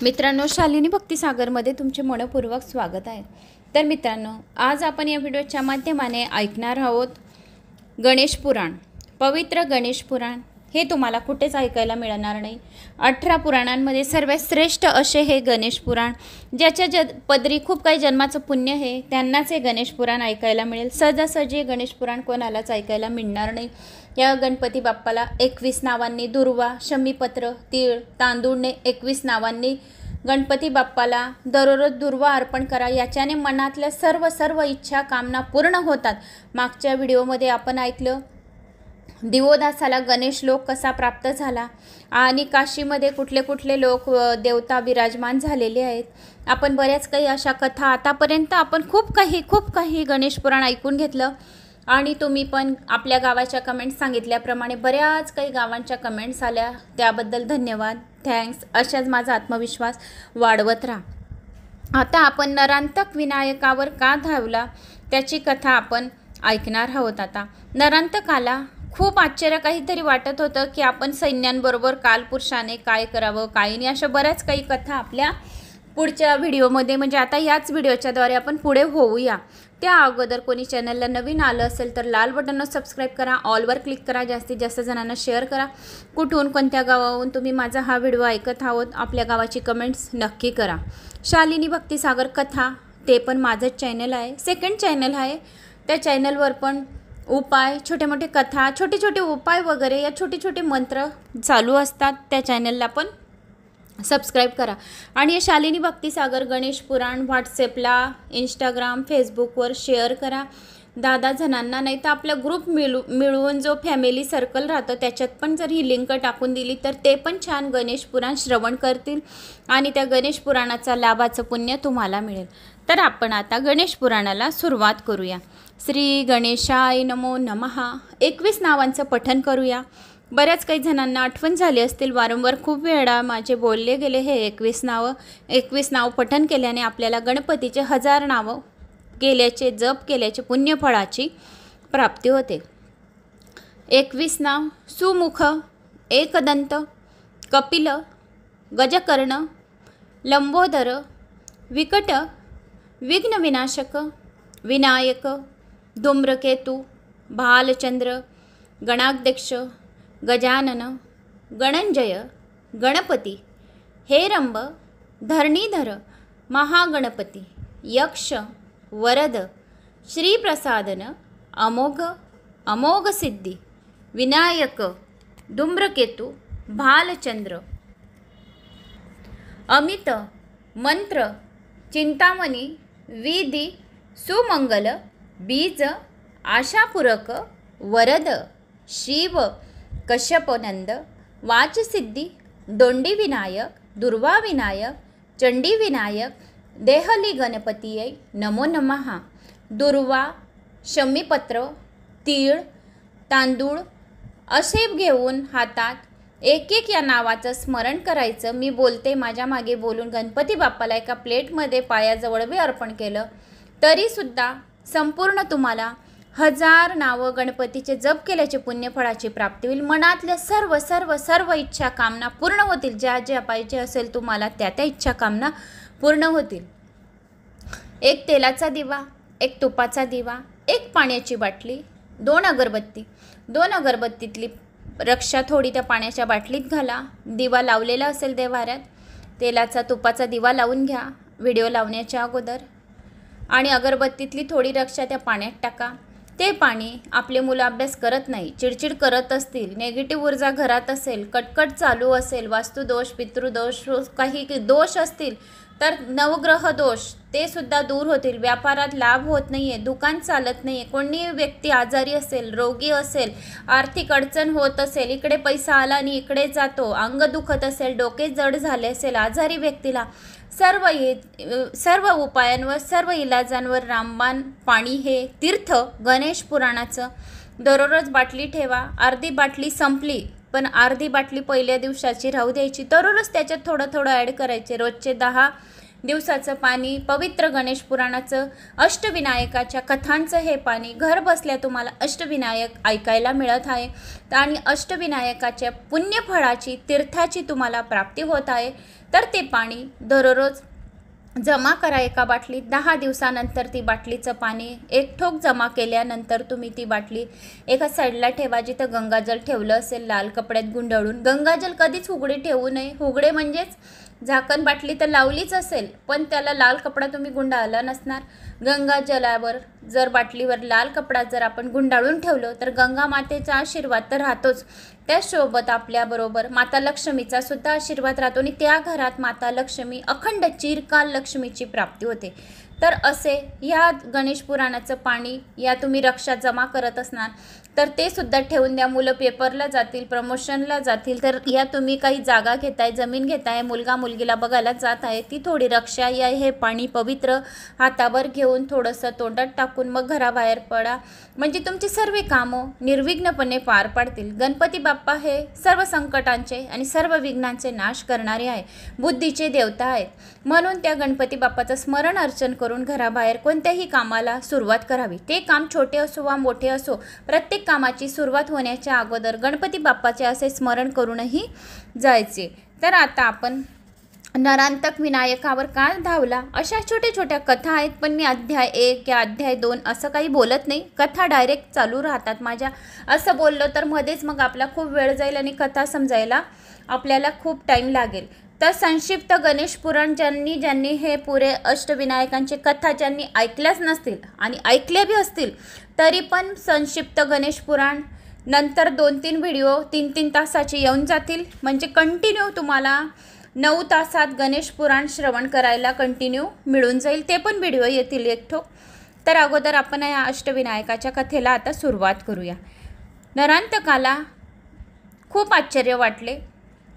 मित्रांनो, शालिनी भक्तिसागरमध्ये तुमचे मनपूर्वक स्वागत आहे। तर मित्रांनो, आज आपण या व्हिडिओच्या माध्यमाने ऐकणार आहोत गणेश पुराण। पवित्र गणेश पुराण हे तुम्हाला कुठेच ऐकायला मिळणार नाही। 18 पुराणांमध्ये सर्वात श्रेष्ठ असे हे गणेश पुराण, ज्याच्या पदरी खूप काही जन्माचं पुण्य आहे त्यांनाच हे गणेश पुराण ऐकायला मिळेल। सहजासहजी गणेश पुराण कोणालाच ऐकायला मिळणार नाही। या गणपती बाप्पाला 21 नावांनी, दुर्वा, शमीपत्र, तीळ, तांदूळने 21 नावांनी गणपती बाप्पाला दररोज दुर्वा अर्पण करा। याच्याने मनातल्या सर्व इच्छा कामना पूर्ण होतात। मागच्या व्हिडिओमध्ये आपण ऐकलं दिवोदासाला गणेश लोक कसा प्राप्त झाला आणि काशीमध्ये कुठले कुठले लोक देवता विराजमान झालेले आहेत। आपण बऱ्याच काही अशा कथा आतापर्यंत आपण खूप काही गणेश पुराण ऐकून घेतलं आणि तुम्ही पण आपल्या गावाच्या कमेंट्स सांगितल्याप्रमाणे बऱ्याच काही गावांच्या कमेंट्स आल्या, त्याबद्दल धन्यवाद, थँक्स। अशाच माझा आत्मविश्वास वाढवत राहा। आता आपण नरांतक विनायकावर का धावला त्याची कथा आपण ऐकणार आहोत। आता नरांतकाला खूप आश्चर्य काहीतरी वाटत होतं की आपण सैन्यांबरोबर कालपुरुषाने काय करावं काय नाही, अशा बऱ्याच काही कथा आपल्या पुढच्या व्हिडिओमध्ये म्हणजे आता याच व्हिडिओच्याद्वारे आपण पुढे होऊया। त्या अगोदर कोणी चॅनलला नवीन आलं असेल तर लाल बटनवर सबस्क्राईब करा, ऑलवर क्लिक करा, जास्तीत जास्त जणांना शेअर करा। कुठून कोणत्या गावाहून तुम्ही माझा हा व्हिडिओ ऐकत आहोत आपल्या गावाची कमेंट्स नक्की करा। शालिनी भक्तिसागर कथा ते पण माझंच चॅनल आहे, सेकंड चॅनल आहे। त्या चॅनलवर पण उपाय, छोटे मोठे कथा, छोटे उपाय वगैरे या छोटे मंत्र चालू असतात। त्या चॅनलला पण सबस्क्राईब करा। आणि हे शालिनी भक्तिसागर गणेश पुराण व्हॉट्सॲपला, इंस्टाग्राम, फेसबुकवर शेअर करा 10 जणांना, नाही तर आपला ग्रुप मिळवून जो फॅमिली सर्कल राहतो त्याच्यात पण जर ही लिंक टाकून दिली तर ते पण छान गणेश पुराण श्रवण करतील आणि त्या गणेश पुराणाचा लाभाचं पुण्य तुम्हाला मिळेल। तर आपण आता गणेश पुराणाला सुरुवात करूया। श्री गणेशाय नमो नमः 21 नावांचं पठण करूया। बऱ्याच काही जणांना आठवण झाली असतील, वारंवार खूप वेळा माझे बोलले गेले हे 21 नाव पठण केल्याने आपल्याला गणपतीचे 1000 नावं केल्याचे, जप केल्याचे पुण्यफळाची प्राप्ती होते। 21 नाव सुमुख, एकदंत, कपिल, गजकर्ण, लंबोदर, विकट, विघ्नविनाशक, विनायक, धूम्रकेतु, भालचंद्र, गणाध्यक्ष, गजानन, गणंजय, गणपती, हेरंब, धरणीधर, महागणपती, यक्ष, वरद, श्रीप्रसादन, अमोघ सिद्धी, विनायक, धूम्रकेतु, भालचंद्र, अमित, मंत्र, चिंतामणी, विधी, सुमंगल, बीज, आशापूरक, वरद, शिव, कश्यपनंद, वाचसिद्धी, दोंडी विनायक, दुर्वा विनायक, चंडी विनायक, देहली गणपतीये नमो नमः। दुर्वा, शमीपत्र, तीळ, तांदूळ असे घेऊन हातात एक या नावाचं स्मरण करायचं। मी बोलते, माझ्या मागे बोलून गणपती बाप्पाला एका प्लेटमध्ये पायाजवळ अर्पण केलं तरी सुद्धा संपूर्ण तुम्हाला 1000 नावं गणपतीचे जप केल्याचे पुण्यफळाची प्राप्ती होईल। मनातल्या सर्व इच्छा कामना पूर्ण होतील। ज्या पाहिजे असेल तुम्हाला त्या इच्छा कामना पूर्ण होतील। एक तेलाचा दिवा, एक तुपाचा दिवा, एक पाण्याची बाटली, 2 अगरबत्ती, 2 अगरबत्तीतली रक्षा थोडी त्या पाण्याच्या बाटलीत घाला। दिवा लावलेला असेल देव्हाऱ्यात, तेलाचा तुपाचा दिवा लावून घ्या व्हिडिओ लावण्याच्या अगोदर आणि अगरबत्तीतली थोडी रक्षा त्या पाण्यात टाका। ते पाणी, आपले मुलं अभ्यास करत नाही, चिडचिड करत असतील, नेगेटिव्ह ऊर्जा घरात असेल, कटकट चालू असेल, वास्तुदोष, पितृदोष, काही दोष असतील तर नवग्रह दोष ते सुद्धा दूर होतील। व्यापारात लाभ होत नाही आहे, दुकान चालत नाही आहे, कोणी व्यक्ती आजारी असेल, रोगी असेल, आर्थिक अडचण होत असेल, इकडे पैसा आला आणि इकडे जातो, अंग दुखत असेल, डोके जड झाले असेल, आजारी व्यक्तीला सर्व उपायांवर, सर्व इलाजांवर रामबाण पाणी हे तीर्थ गणेश पुराणाचं दररोज बाटली ठेवा। अर्धी बाटली संपली पण अर्धी बाटली पहिल्या दिवसाची राहू द्यायची, दररोज त्याच्यात थोडं ॲड करायचे। रोजचे 10 दिवसाचं पाणी, पवित्र गणेश पुराणाचं, अष्टविनायकाच्या कथांचं हे पाणी घर बसल्या तुम्हाला अष्टविनायक ऐकायला मिळत आहे आणि अष्टविनायकाच्या पुण्यफळाची तीर्थाची तुम्हाला प्राप्ती होत आहे। तर ते पाणी दररोज जमा करा एका बाटलीत। 10 दिवसानंतर ती बाटलीचं पाणी एक ठोक जमा केल्यानंतर तुम्ही ती बाटली एका साईडला ठेवा, जिथं गंगाजल ठेवलं असेल लाल कपड्यात गुंडाळून। गंगाजल कधीच उघडे ठेवू नये। उघडे म्हणजेच झाकण बाटली तर लावलीच असेल पण त्याला लाल कपडा तुम्ही गुंडाळला नसणार। गंगाजलावर जर बाटलीवर लाल कपडा जर आपण गुंडाळून ठेवलं तर गंगा मातेचा आशीर्वाद तर राहतोच, त्यासोबत आपल्याबरोबर माता लक्ष्मीचा सुद्धा आशीर्वाद राहतो आणि त्या घरात माता लक्ष्मी अखंड चिरकाल लक्ष्मीची प्राप्ती होते। तर असे या गणेश पुराणाचं पाणी या तुम्ही रक्षात जमा करत असणार तर ते सुद्धा ठेवून द्या। मुलं पेपरला जातील, प्रमोशनला जातील, तर या तुम्ही काही जागा घेताय, जमीन घेताय, मुलगा मुलगीला बघायला जात आहे, ती थोडी रक्षा या हे पाणी पवित्र हातावर घेऊन थोडंसं तोंडात टाकून मग घराबाहेर पडा, म्हणजे तुमची सर्व कामं निर्विघ्नपणे पार पडतील। गणपती बाप्पा हे सर्व संकटांचे आणि सर्व विघ्नांचे नाश करणारे आहे, बुद्धीचे देवता आहेत, म्हणून त्या गणपती बाप्पाचं स्मरण अर्चन करून घराबाहेर कोणत्याही कामाला सुरुवात करावी। ते काम छोटे असो वा मोठे असो, प्रत्येक कामाची सुरुवात होण्याच्या अगोदर गणपती बाप्पाचे असे स्मरण करूनही जायचे। तर आता आपण नरांतक विनायकावर का धावला अशा छोट्या छोट्या कथा आहेत, पण मी अध्याय 1 या अध्याय 2 असं काही बोलत नाही, कथा डायरेक्ट चालू राहतात माझ्या। असं बोललो तर मध्येच मग आपला खूप वेळ जाईल आणि कथा समजायला आपल्याला खूप टाईम लागेल। तर संक्षिप्त गणेश पुराण ज्यांनी हे पुरे अष्टविनायकांची कथा ज्यांनी ऐकल्याच नसतील आणि ऐकल्या बी असतील तरी पण संक्षिप्त गणेश पुराण नंतर 2-3 व्हिडिओ 3-3 तासाचे येऊन जातील, म्हणजे कंटिन्यू तुम्हाला 9 तासात गणेश पुराण श्रवण करायला कंटिन्यू मिळून जाईल, ते पण व्हिडिओ येतील एक ठोक। तर अगोदर आपण या अष्टविनायकाच्या कथेला आता सुरुवात करूया। नरांतकाला खूप आश्चर्य वाटले,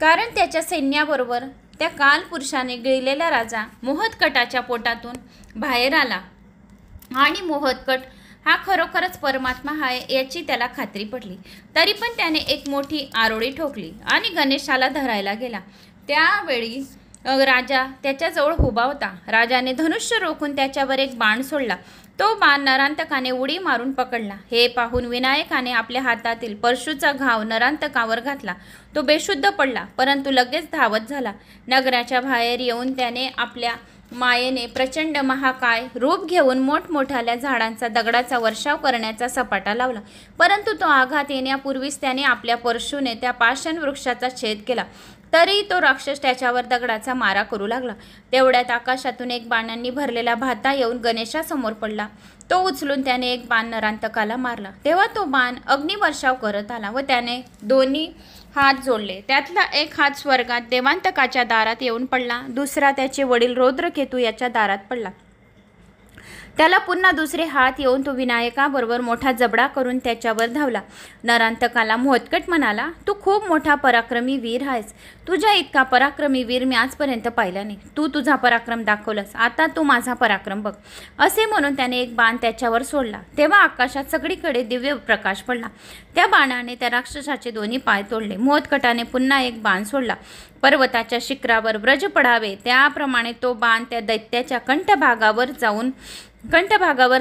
कारण त्याच्या सैन्याबरोबर त्या कालपुरुषाने गिळलेला राजा मोहदकटाच्या पोटातून बाहेर आला आणि मोहदकट हा खरोखरच परमात्मा आहे याची त्याला खात्री पडली। तरी पण त्याने एक मोठी आरोळी ठोकली आणि गणेशाला धरायला गेला। त्यावेळी राजा त्याच्याजवळ उभा होता। राजाने धनुष्य रोखून त्याच्यावर एक बाण सोडला। तो बाण नरांतकाने उडी मारून पकडला। हे पाहून विनायकाने आपल्या हातातील परशूचा घाव नरांतकावर घातला। तो बेशुद्ध पडला, परंतु लगेच धावत झाला। नगराच्या बाहेर येऊन त्याने आपल्या मायेने प्रचंड महाकाय रूप घेऊन मोठमोठ्या झाडांचा दगडाचा वर्षाव करण्याचा सपाटा लावला, परंतु तो आघात येण्यापूर्वीच त्याने आपल्या परशूने त्या पाषाण वृक्षाचा छेद केला। तरी तो राक्षस त्याच्यावर दगडाचा मारा करू लागला। तेवढ्यात आकाशातून एक बाणांनी भरलेला भाता येऊन गणेशासमोर पडला। तो उचलून त्याने एक बाण नरांतकाला मारला। तेव्हा तो बाण अग्निवर्षाव करत आला व त्याने दोन्ही हात जोडले। त्यातला एक हात स्वर्गात देवांतकाच्या दारात येऊन पडला, दुसरा त्याचे वडील रौद्रकेतू याच्या दारात पडला। त्याला पुन्हा दुसरे हात येऊन तो विनायकाबरोबर मोठा जबडा करून त्याच्यावर धावला। नरांतकाला मोहदकट म्हणाला, तू खूप मोठा पराक्रमी वीर आहेस, तुझ्या इतका पराक्रमी वीर मी आजपर्यंत पाहिला नाही। तू तुझा पराक्रम दाखवलास, आता तू माझा पराक्रम बघ। असे म्हणून त्याने एक बाण त्याच्यावर सोडला। तेव्हा आकाशात सगळीकडे दिव्य प्रकाश पडला। त्या बाणाने त्या राक्षसाचे दोन्ही पाय तोडले। मोहदकटाने पुन्हा एक बाण सोडला। पर्वताच्या शिखरावर व्रज पडावे त्याप्रमाणे तो बाण त्या दैत्याच्या कंठभागावर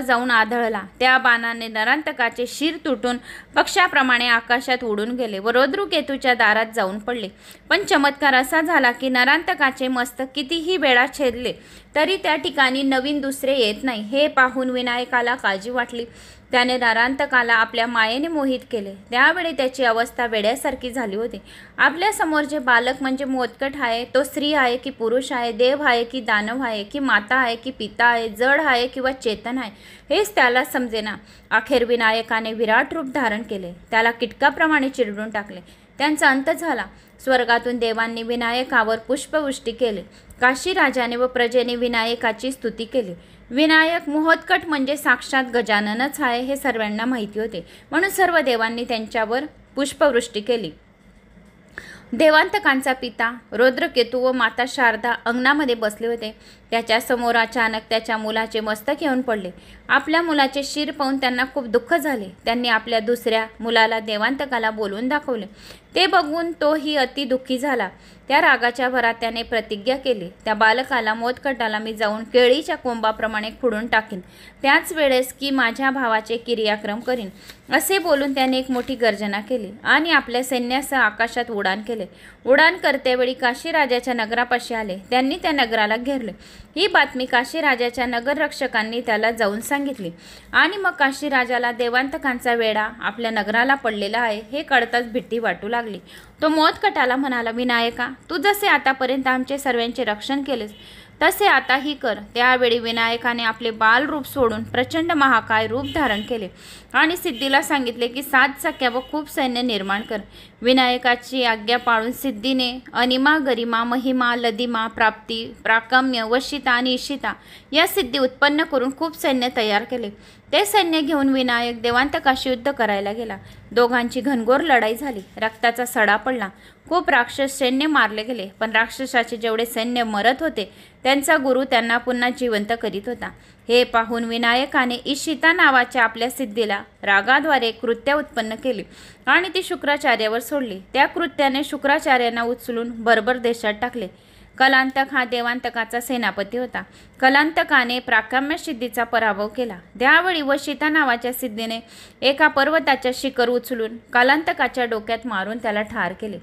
जाऊन आदळला। त्या बाणाने नरांतकाचे शिर तुटून पक्षाप्रमाणे आकाशात उडून गेले व रौद्रकेतूच्या दारात जाऊन पडले। पण चमत्कार असा झाला की नरांतकाचे मस्तक कितीही वेळा छेदले तरी त्या ठिकाणी नवीन दुसरे येत नाही। हे पाहून विनायकाला काळजी वाटली। त्याने नरांतकाला आपल्या मायेने मोहित केले। त्यावेळी त्याची अवस्था वेड्यासारखी झाली होती। आपल्या समोर जे बालक म्हणजे मोहदकट आहे तो स्त्री आहे की पुरुष आहे, देव आहे की दानव आहे की माता आहे की पिता आहे, जड आहे किंवा चेतन आहे हेच त्याला समजेना। अखेर विनायकाने विराट रूप धारण केले, त्याला कीटकाप्रमाणे चिरडून टाकले। त्यांचा अंत झाला। स्वर्गातून देवांनी विनायकावर पुष्पवृष्टी केली। काशी राजाने व प्रजेने विनायकाची स्तुती केली। विनायक मोहदकट म्हणजे साक्षात गजाननच आहे हे सर्वांना माहिती होते, म्हणून सर्व देवांनी त्यांच्यावर पुष्पवृष्टी केली। देवांतकांचा पिता रौद्रकेतू व माता शारदा अंगणामध्ये बसले होते। त्याच्या समोर अचानक त्याच्या मुलाचे मस्तक येऊन पडले। आपल्या मुलाचे शिर पाहून त्यांना खूप दुःख झाले। त्यांनी आपल्या दुसऱ्या मुलाला देवांतकाला बोलवून दाखवले। ते बघून तोही अति दुःखी झाला. त्या रागाच्या भरात त्याने प्रतिज्ञा केली, त्या बालकाला मोदकटाला मी जाऊन केळीच्या कोंबाप्रमाणे खुडून टाकीन, त्याच वेळेस की माझ्या भावाचे क्रियाक्रम करीन. असे बोलून त्याने एक मोठी गर्जना केली आणि आपल्या सैन्यासह आकाशात उड्डाण केले. उड्डाण करतेवेळी काशीराजाच्या नगरापाशी आले. त्यांनी त्या नगराला घेरले. ही बातमी काशीराजाच्या नगररक्षकांनी त्याला जाऊन सांगितली आणि मग काशीराजाला देवांतकांचा वेढा आपल्या नगराला पडलेला आहे हे कळताच भीती वाटू लागली. तो मोदकटाला म्हणाला, विनायका, तू जसे आतापर्यंत आमचे सर्वांचे रक्षण केलेस तसे आताही कर. त्यावेळी विनायकाने आपले बालरूप सोडून प्रचंड महाकाय रूप धारण केले आणि सिद्धीला सांगितले की 7 सख्या व खूप सैन्य निर्माण कर. विनायकाची आज्ञा पाळून सिद्धीने अनिमा, गरिमा, महिमा, लदिमा, प्राप्ती, प्राकम्य, वशिता आणि इशिता या सिद्धी उत्पन्न करून खूप सैन्य तयार केले. ते सैन्य घेऊन विनायक देवांतकाशी युद्ध करायला गेला. दोघांची घनघोर लढाई झाली. रक्ताचा सडा पडला. खूप राक्षस सैन्य मारले गेले. पण राक्षसाचे जेवढे सैन्य मरत होते त्यांचा गुरु त्यांना पुन्हा जिवंत करीत होता. हे पाहून विनायकाने इशिता नावाच्या आपल्या सिद्धीला रागाद्वारे कृत्या उत्पन्न केली आणि ती शुक्राचार्यावर सोडली. त्या कृत्याने शुक्राचार्यांना उचलून बर्बर देशात टाकले. कलांतक हा देवांतकाचा सेनापती होता. कलांतकाने प्राकम्य सिद्धीचा पराभव केला. त्यावेळी वशिता नावाच्या सिद्धीने एका पर्वताच्या शिखर उचलून कलांतकाच्या डोक्यात मारून त्याला ठार केले.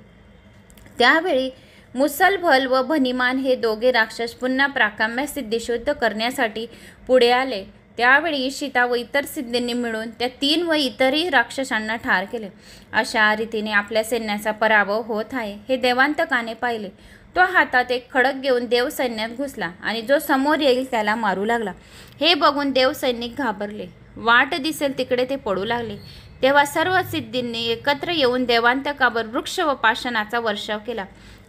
त्यावेळी मुसलभल व भनिमान हे दोघे राक्षस पुन्हा प्राकम्य सिद्धी शुद्ध करण्यासाठी पुढे आले. त्यावेळी इशिता व इतर सिद्धींनी मिळून त्या 3 व इतरही राक्षसांना ठार केले. अशा रीतीने आपल्या सैन्याचा पराभव होत आहे हे देवांतकाने पाहिले. तो हातात एक खडक घेऊन देव सैन्यात घुसला आणि जो समोर येईल त्याला मारू लागला. हे बघून देव सैनिक घाबरले. वाट दिसेल तिकडे ते पडू लागले. तेव्हा सर्व सिद्धींनी एकत्र येऊन देवांतकावर वृक्ष व पाषाणाचा वर्षाव केला,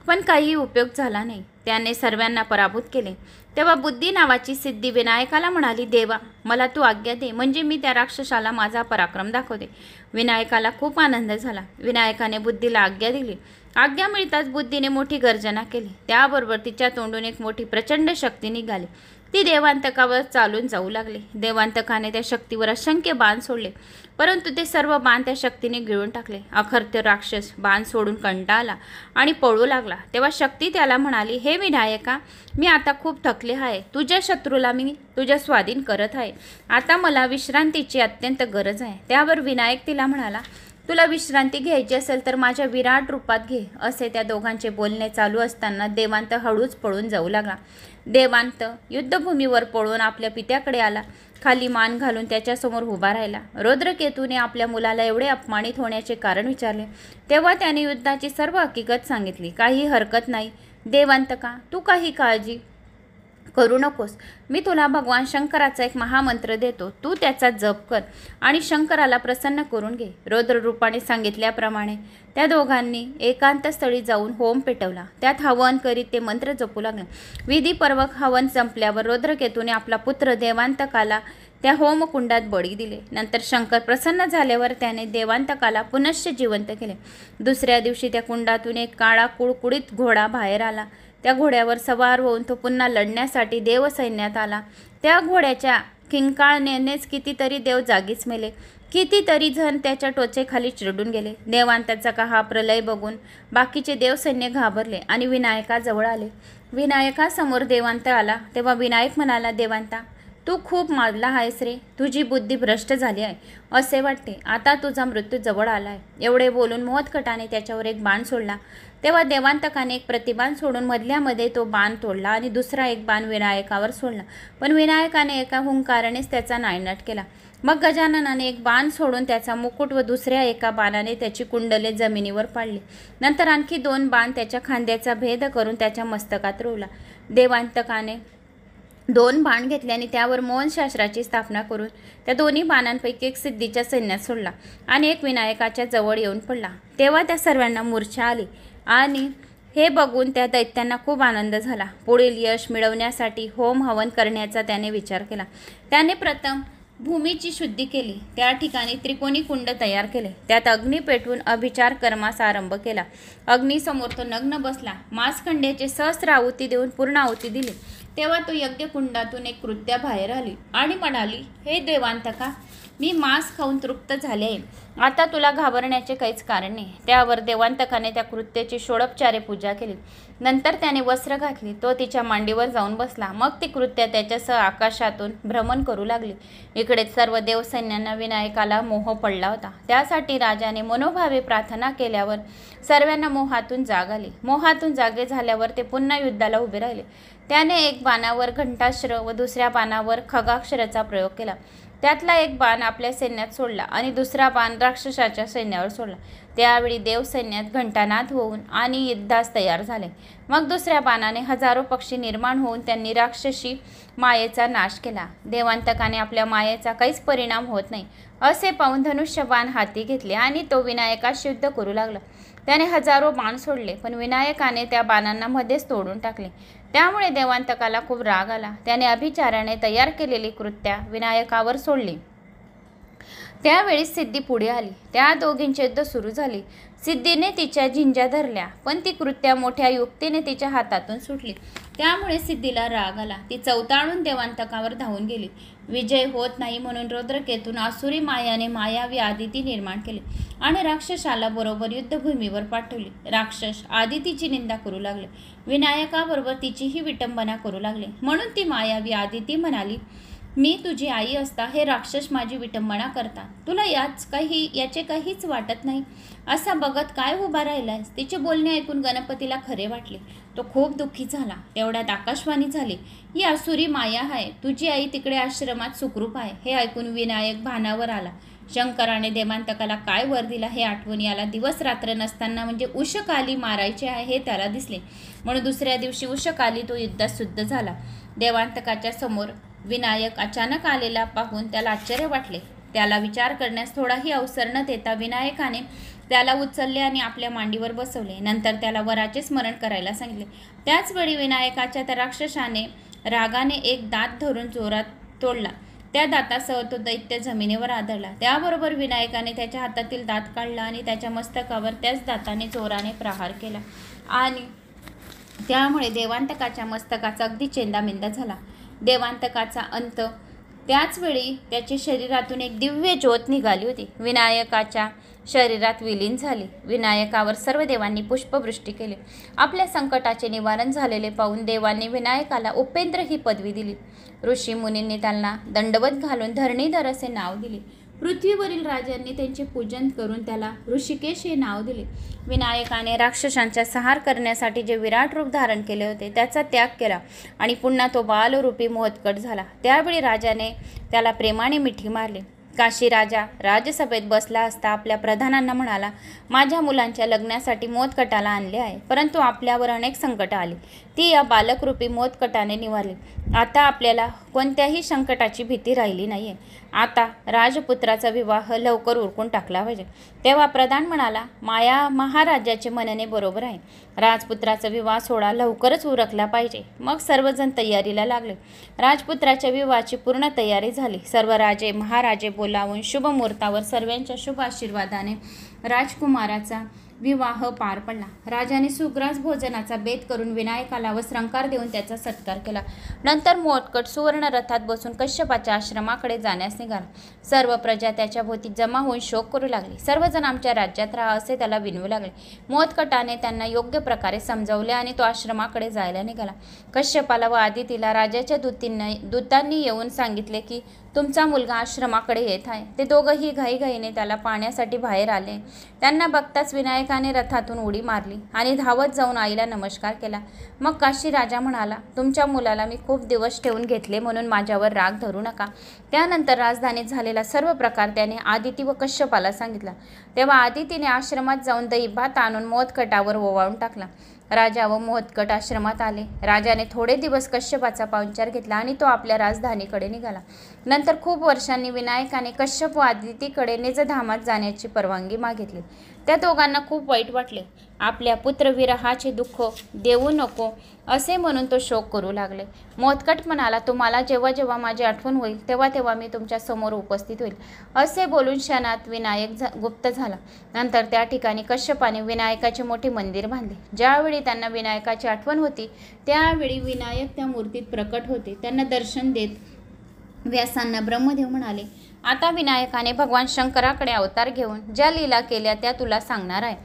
पण काही उपयोग झाला नाही. त्याने सर्वांना पराभूत केले. तेव्हा बुद्धी नावाची सिद्धी विनायकाला म्हणाली, देवा, मला तू आज्ञा दे, म्हणजे मी त्या राक्षसाला माझा पराक्रम दाखवते. विनायकाला खूप आनंद झाला. विनायकाने बुद्धीला आज्ञा दिली. आज्ञा मिळताच बुद्धीने मोठी गर्जना केली. त्याबरोबर तिच्या तोंडून एक मोठी प्रचंड शक्ती निघाली. ती देवांतकावर चालून जाऊ लागली. देवांतकाने त्या शक्तीवर असंख्य बाण सोडले, परंतु ते सर्व बाण त्या शक्तीने गिळून टाकले. अखेर ते राक्षस बाण सोडून कंटाळला आणि पळू लागला. तेव्हा शक्ती त्याला म्हणाली, हे विनायका, मी आता खूप थकले आहे. तुझ्या शत्रूला मी तुझ्या स्वाधीन करत आहे. आता मला विश्रांतीची अत्यंत गरज आहे. त्यावर विनायक तिला म्हणाला, तुला विश्रांती घ्यायची असेल तर माझ्या विराट रूपात घे. असे त्या दोघांचे बोलणे चालू असताना देवांत हळूच पळून जाऊ लागला. देवांत युद्धभूमीवर पळून आपल्या पित्याकडे आला. खाली मान घालून त्याच्यासमोर उभा राहिला. रुद्रकेतूने आपल्या मुलाला एवढे अपमानित होण्याचे कारण विचारले. तेव्हा त्याने युद्धाची सर्व हकीकत सांगितली. काही हरकत नाही देवांतका, तू काही काळजी करू नकोस. मी तुला भगवान शंकराचा एक महामंत्र देतो. तू त्याचा जप कर आणि शंकराला प्रसन्न करून घे. रुद्ररूपाने सांगितल्याप्रमाणे त्या दोघांनी एकांत स्थळी जाऊन होम पेटवला. त्यात हवन करीत ते मंत्र जपू लागले. विधीपूर्वक हवन संपल्यावर रुद्रकेतूने आपला पुत्र देवांतकाला त्या होमकुंडात बळी दिले. नंतर शंकर प्रसन्न झाल्यावर त्याने देवांतकाला पुनश्च जिवंत केले. दुसऱ्या दिवशी त्या कुंडातून एक काळा कुळकुळीत घोडा बाहेर आला. त्या घोड्यावर सवार होऊन तो पुन्हा लढण्यासाठी देवसैन्यात आला. त्या घोड्याच्या किंकाळण्यानेच कितीतरी देव जागीच मेले. कितीतरी जण त्याच्या टोचेखाली चिरडून गेले. देवांताचा हा प्रलय बघून बाकीचे देवसैन्य घाबरले आणि विनायकाजवळ आले. विनायकासमोर देवांत आला. तेव्हा विनायक म्हणाला, देवांता, तू खूप माजला आहेस रे. तुझी बुद्धी भ्रष्ट झाली आहे असे वाटते. आता तुझा मृत्यू जवळ आला आहे. एवढे बोलून मोदकटाने त्याच्यावर एक बाण सोडला. तेव्हा देवांतकाने एक प्रतिबाण सोडून मधल्यामध्ये तो बाण तोडला आणि दुसरा एक बाण विनायकावर सोडला. पण विनायकाने एका हुंकारानेच त्याचा नायनाट केला. मग गजाननाने एक बाण सोडून त्याचा मुकुट व दुसऱ्या एका बाणाने त्याची कुंडले जमिनीवर पाडली. नंतर आणखी 2 बाण त्याच्या खांद्याचा भेद करून त्याच्या मस्तकात रोवला. देवांतकाने 2 बाण घेतल्याने त्यावर मौनशास्त्राची स्थापना करून त्या दोन्ही बाणांपैकी एक सिद्धीच्या सैन्यात सोडला आणि एक विनायकाच्या जवळ येऊन पडला. तेव्हा त्या सर्वांना मूर्छा आली आणि हे बघून त्या दैत्यांना खूप आनंद झाला. पुढील यश मिळवण्यासाठी होम हवन करण्याचा त्याने विचार केला. त्याने प्रथम भूमीची शुद्धी केली. त्या ठिकाणी त्रिकोणी कुंड तयार केले. त्यात अग्नी पेटवून अभिचार कर्मास आरंभ केला. अग्नीसमोर तो नग्न बसला. मांसखंड्याचे सहस्र आहुती देऊन पूर्ण आहुती दिली. तेव्हा तो यज्ञकुंडातून एक कृत्या बाहेर आली आणि म्हणाली, हे देवांतका, मी मांस खाऊन तृप्त झाले आहे. आता तुला घाबरण्याचे काहीच कारण नाही. त्यावर देवांतकाने त्या कृत्याची षोडोपचारे पूजा केली. नंतर त्याने वस्त्र घातली. तो तिच्या मांडीवर जाऊन बसला. मग ती कृत्या त्याच्यासह आकाशातून भ्रमण करू लागली. इकडे सर्व देवसैन्यांना विनायकाला मोह पडला होता. त्यासाठी राजाने मनोभावे प्रार्थना केल्यावर सर्वांना मोहातून जाग आली. मोहातून जागे झाल्यावर ते पुन्हा युद्धाला उभे राहिले. त्याने एक बाणावर घंटाश्र व दुसऱ्या बाणावर खगाक्षराचा प्रयोग केला. त्यातला एक बाण आपल्या सैन्यात सोडला आणि दुसरा बाण राक्षसाच्या सैन्यावर सोडला. त्यावेळी देवसैन्यात घंटानाद होऊन आणि युद्धास तयार झाले. मग दुसऱ्या बाणाने हजारो पक्षी निर्माण होऊन त्यांनी राक्षसी मायेचा नाश केला. देवांतकाने आपल्या मायेचा काहीच परिणाम होत नाही असे पाहून धनुष्यबाण हाती घेतले आणि तो विनायकाशी युद्ध करू लागला. त्याने हजारो बाण सोडले, पण विनायकाने त्या बाणांना मध्येच तोडून टाकले. त्यामुळे देवांतकाला खूप राग आला. त्याने अभिचाराने तयार केलेली कृत्या विनायकावर सोडली. त्यावेळी सिद्धी पुढे आली. त्या दोघींचे युद्ध सुरू झाले. सिद्धीने तिच्या झिंज्या धरल्या, पण ती कृत्या मोठ्या युक्तीने तिच्या हातातून सुटली. त्यामुळे सिद्धीला राग आला. ती चवताळून देवांतकावर धावून गेली. विजय होत नाही म्हणून रुद्रकेतून आसुरी मायाने मायावी आदिती निर्माण केली आणि राक्षसाला बरोबर युद्धभूमीवर पाठवली. राक्षस आदितीची निंदा करू लागले. विनायकाबरोबर तिचीही विटंबना करू लागले. म्हणून ती मायावी आदिती म्हणाली, मी तुझी आई असता हे राक्षस माझी विटंबना करतात. तुला याचे काहीच वाटत नाही. असा बघत काय उभा राहिलास? तिचे बोलणे ऐकून गणपतीला खरे वाटले. तो खूप दुःखी झाला. तेवढ्यात आकाशवाणी झाली, ही आसुरी माया आहे. तुझी आई तिकडे आश्रमात सुखरूप आहे. हे ऐकून विनायक भानावर आला. शंकराने देवांतकाला काय वर दिला हे आठवून याला दिवस रात्र नसताना म्हणजे उषकाली मारायचे आहे हे त्याला दिसले. म्हणून दुसऱ्या दिवशी उषकाली तो युद्धात शुद्ध झाला. देवांतकाच्या समोर विनायक अचानक आलेला पाहून त्याला आश्चर्य वाटले. त्याला विचार करण्यास थोडाही अवसर न देता विनायकाने त्याला उचलले आणि आपल्या मांडीवर बसवले. नंतर त्याला वराचे स्मरण करायला सांगितले. त्याचवेळी विनायकाच्या त्या राक्षसाने रागाने एक दात धरून जोरात तोडला. त्या दातासह तो दैत्य जमिनीवर आदळला. त्याबरोबर विनायकाने त्याच्या हातातील दात काढला आणि त्याच्या मस्तकावर त्याच दाताने जोराने प्रहार केला आणि त्यामुळे देवांतकाच्या मस्तकाचा अगदी चेंदामेंदा झाला. देवांतकाचा अंत. त्याचवेळी त्याच्या शरीरातून एक दिव्य ज्योत निघाली होती. विनायकाच्या शरीरात विलीन झाली. विनायकावर सर्व देवांनी पुष्पवृष्टी केली. आपल्या संकटाचे निवारण झालेले पाहून देवांनी विनायकाला उपेंद्र ही पदवी दिली. ऋषी मुनींनी त्यांना दंडवत घालून धरणीधर असे नाव दिले. पृथ्वीवरील राजांनी त्यांचे पूजन करून त्याला ऋषिकेश हे नाव दिले. विनायकाने राक्षसांचा संहार करण्यासाठी जे विराट रूप धारण केले होते त्याचा त्याग केला आणि पुन्हा तो बालरूपी मोहत्कट झाला. त्यावेळी राजाने त्याला प्रेमाने मिठी मारली. काशी राजा राजसभेत बसला असता आपल्या प्रधानांना म्हणाला, माझ्या मुलांच्या लग्नासाठी मोहत्कटाला आणले आहे, परंतु आपल्यावर अनेक संकट आली. ती या बालकरूपी मोहत्कटाने निवारली. आता आपल्याला कोणत्याही संकटाची भीती राहिली नाहीये. आता राजपुत्राचा विवाह लवकर उरकून टाकला पाहिजे. तेव्हा प्रधान म्हणाला, माया महाराजाचे म्हणणे बरोबर आहे. राजपुत्राचा विवाह सोहळा लवकरच उरकला पाहिजे. मग सर्वजण तयारीला लागले. राजपुत्राच्या विवाहाची पूर्ण तयारी झाली. सर्व राजे महाराजे बोलावून शुभ मुहूर्तावर सर्वांच्या शुभ आशीर्वादाने राजकुमाराचा विवाह पार पडला. राजाने सुग्रास भोजनाचा बेत करून विनायकाला वस्त्रंकार देऊन त्याचा सत्कार केला. नंतर मोहत्कट सुवर्ण रथात बसून कश्यपाच्या आश्रमाकडे जाण्यास निघाला. सर्व प्रजा त्याच्या भोवती जमा होऊन शोक करू लागली. सर्वजण आमच्या राज्यात राहा असे त्याला विनवू लागले. मोहत्कटाने त्यांना योग्य प्रकारे समजावले आणि तो आश्रमाकडे जायला निघाला. कश्यपाला व आदितीला राजाच्या दूतांनी येऊन सांगितले की तुमचा मुलगा आश्रमाकडे येत आहे. ते दोघंही घाईघाईने त्याला पाहण्यासाठी बाहेर आले. त्यांना बघताच विनायकाने रथातून उडी मारली आणि धावत जाऊन आईला नमस्कार केला. मग काशी राजा म्हणाला, तुमच्या मुलाला मी खूप दिवस ठेवून घेतले म्हणून माझ्यावर राग धरू नका. त्यानंतर राजधानीत झालेला सर्व प्रकार त्याने आदिती व कश्यपाला सांगितला. तेव्हा आदितीने आश्रमात जाऊन दही भात आणून मोहत्कटावर ओवाळून टाकला. राजा व मोहत्कट आश्रमात आले. राजाने थोडे दिवस कश्यपाचा पाहुणचार घेतला आणि तो आपल्या राजधानीकडे निघाला. नंतर खूप वर्षांनी विनायकाने कश्यप व आदितीकडे निजधामात जाण्याची परवानगी मागितली. त्या दोघांना खूप वाईट वाटले. आपल्या पुत्रविरहाचे दुःख देऊ नको असे म्हणून तो शोक करू लागले. मोहत्कट म्हणाला, तुम्हाला जेव्हा जेव्हा माझी आठवण होईल तेव्हा तेव्हा मी तुमच्या समोर उपस्थित होईल. असे बोलून क्षणात विनायक गुप्त झाला. नंतर त्या ठिकाणी कश्यपाने विनायकाचे मोठे मंदिर बांधले. ज्यावेळी त्यांना विनायकाची आठवण होती त्यावेळी विनायक त्या मूर्तीत प्रकट होते. त्यांना दर्शन देत व्यासांना ब्रह्मदेव म्हणाले, आता विनायकाने भगवान शंकराकडे अवतार घेऊन ज्या लीला केल्या त्या तुला सांगणार आहे.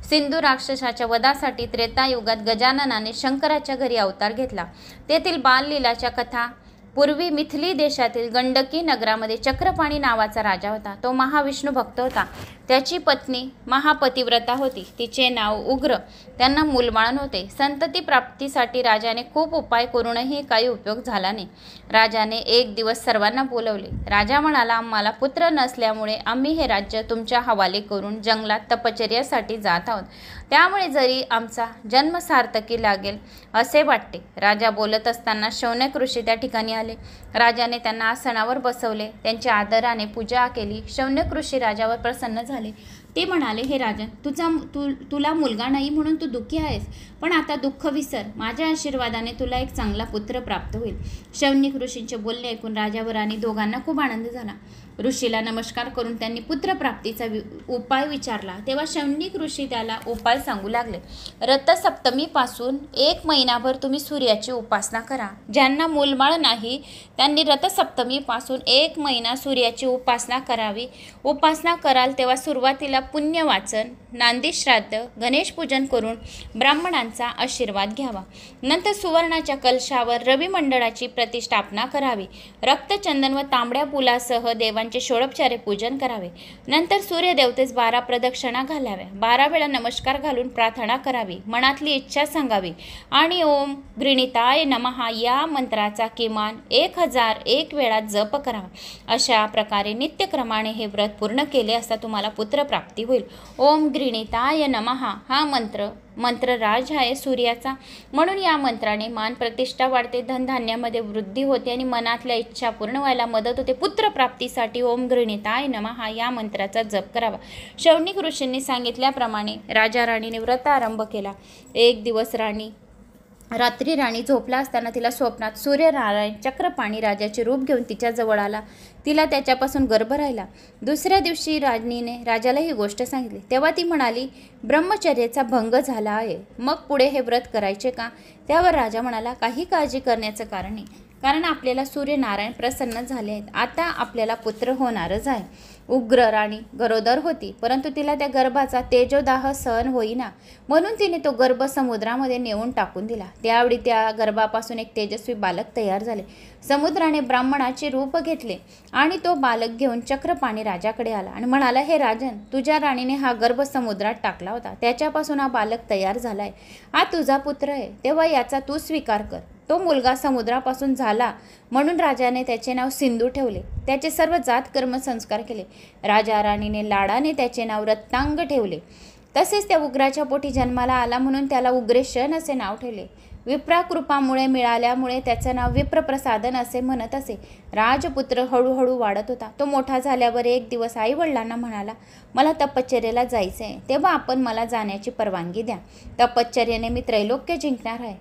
सिंधू राक्षसाच्या वधासाठी त्रेतायुगात गजाननाने शंकराच्या घरी अवतार घेतला. तेथील बाललीलाच्या कथा. पूर्वी मिथिली देशातील गंडकी नगरामध्ये चक्रपाणी नावाचा राजा होता. तो महाविष्णू भक्त होता. त्याची पत्नी महापतिव्रता होती. तिचे नाव उग्र. त्यांना मूलबाळ नव्हते. संतती प्राप्तीसाठी राजाने खूप उपाय करूनही काही उपयोग झाला नाही. राजाने एक दिवस सर्वांना बोलवले. राजा म्हणाला, आम्हाला पुत्र नसल्यामुळे आम्ही हे राज्य तुमच्या हवाले करून जंगलात तपश्चर्यासाठी जात आहोत. त्यामुळे जरी आमचा जन्म सार्थकी लागेल असे वाटते. राजा बोलत असताना शौनक ऋषी त्या ठिकाणी आले. राजाने त्यांना आसनावर बसवले. त्यांची आदराने पूजा केली. शौनक ऋषी राजावर प्रसन्न झाले. ते म्हणाले, हे राजन, तुला मुलगा नाही म्हणून तू दुःखी आहेस, पण आता दुःख विसर. माझ्या आशीर्वादाने तुला एक चांगला पुत्र प्राप्त होईल. शौनक ऋषींचे बोलणे ऐकून राजावर आणि दोघांना खूप आनंद झाला. ऋषीला नमस्कार करून त्यांनी पुत्रप्राप्तीचा उपाय विचारला. तेव्हा शौनक ऋषी त्याला उपाय सांगू लागले. रथसप्तमीपासून 1 महिनाभर तुम्ही सूर्याची उपासना करा. ज्यांना मूलबाळ नाही त्यांनी रथसप्तमीपासून 1 महिना सूर्याची उपासना करावी. उपासना कराल तेव्हा सुरुवातीला पुण्यवाचन, नांदीश्राद्ध, गणेश पूजन करून ब्राह्मणांचा आशीर्वाद घ्यावा. नंतर सुवर्णाच्या कलशावर रवी मंडळाची प्रतिष्ठापना करावी. रक्तचंदन व तांबड्या फुलासह देवांचे षोडोपचारे पूजन करावे. नंतर सूर्यदेवतेस 12 प्रदक्षिणा घालाव्या. 12 वेळा नमस्कार घालून प्रार्थना करावी. मनातली इच्छा सांगावी आणि ओम गृणीताय नमः या मंत्राचा किमान 1001 वेळा जप करावा. अशा प्रकारे नित्यक्रमाने हे व्रत पूर्ण केले असता तुम्हाला पुत्रप्राप्ती होईल. ओम गृणीताय नमः हा मंत्र राज आहे सूर्याचा, म्हणून या मंत्राने मान प्रतिष्ठा वाढते, धनधान्यामध्ये वृद्धी होते आणि मनातल्या इच्छा पूर्ण व्हायला मदत होते. पुत्रप्राप्तीसाठी ओम गृणीताय नमः या मंत्राचा जप करावा. शौनक ऋषींनी सांगितल्याप्रमाणे राजा राणीने व्रत आरंभ केला. एक दिवस रात्री राणी झोपला असताना तिला स्वप्नात सूर्यनारायण चक्रपाणी राजाचे रूप घेऊन तिच्या जवळ आला. तिला त्याच्यापासून गर्भ राहिला. दुसऱ्या दिवशी राणीने राजाला ही गोष्ट सांगितली. तेव्हा ती म्हणाली, ब्रह्मचर्याचा भंग झाला आहे, मग पुढे हे व्रत करायचे का? त्यावर राजा म्हणाला, काही काळजी करण्याचं कारण नाही, कारण आपल्याला सूर्यनारायण प्रसन्न झाले आहेत. आता आपल्याला पुत्र होणारच आहे. उग्र राणी गरोदर होती, परंतु तिला त्या गर्भाचा तेजोदाह सहन होईना, म्हणून तिने तो गर्भ समुद्रामध्ये नेऊन टाकून दिला. त्यावेळी त्या गर्भापासून एक तेजस्वी बालक तयार झाले. समुद्राने ब्राह्मणाचे रूप घेतले आणि तो बालक घेऊन चक्रपाणी राजाकडे आला आणि म्हणाला, हे राजन, तुझ्या राणीने हा गर्भ समुद्रात टाकला होता, त्याच्यापासून हा बालक तयार झालाय. हा तुझा पुत्र आहे, तेव्हा याचा तू स्वीकार कर. तो मुलगा समुद्रापासून झाला म्हणून राजाने त्याचे नाव सिंधू ठेवले. त्याचे सर्व जात कर्म संस्कार केले. राजा राणीने लाडाने त्याचे नाव रत्नांग ठेवले. तसेच त्या उग्राच्या पोटी जन्माला आला म्हणून त्याला उग्रेशन असे नाव ठेवले. विप्राकृपामुळे मिळाल्यामुळे त्याचं नाव विप्रप्रसादन असे म्हणत असे. राजपुत्र हळूहळू वाढत होता. तो मोठा झाल्यावर एक दिवस आई वडिलांना म्हणाला, मला तपश्चर्येला जायचे आहे, तेव्हा आपण मला जाण्याची परवानगी द्या. तपश्चर्येने मी त्रैलोक्य जिंकणार आहे.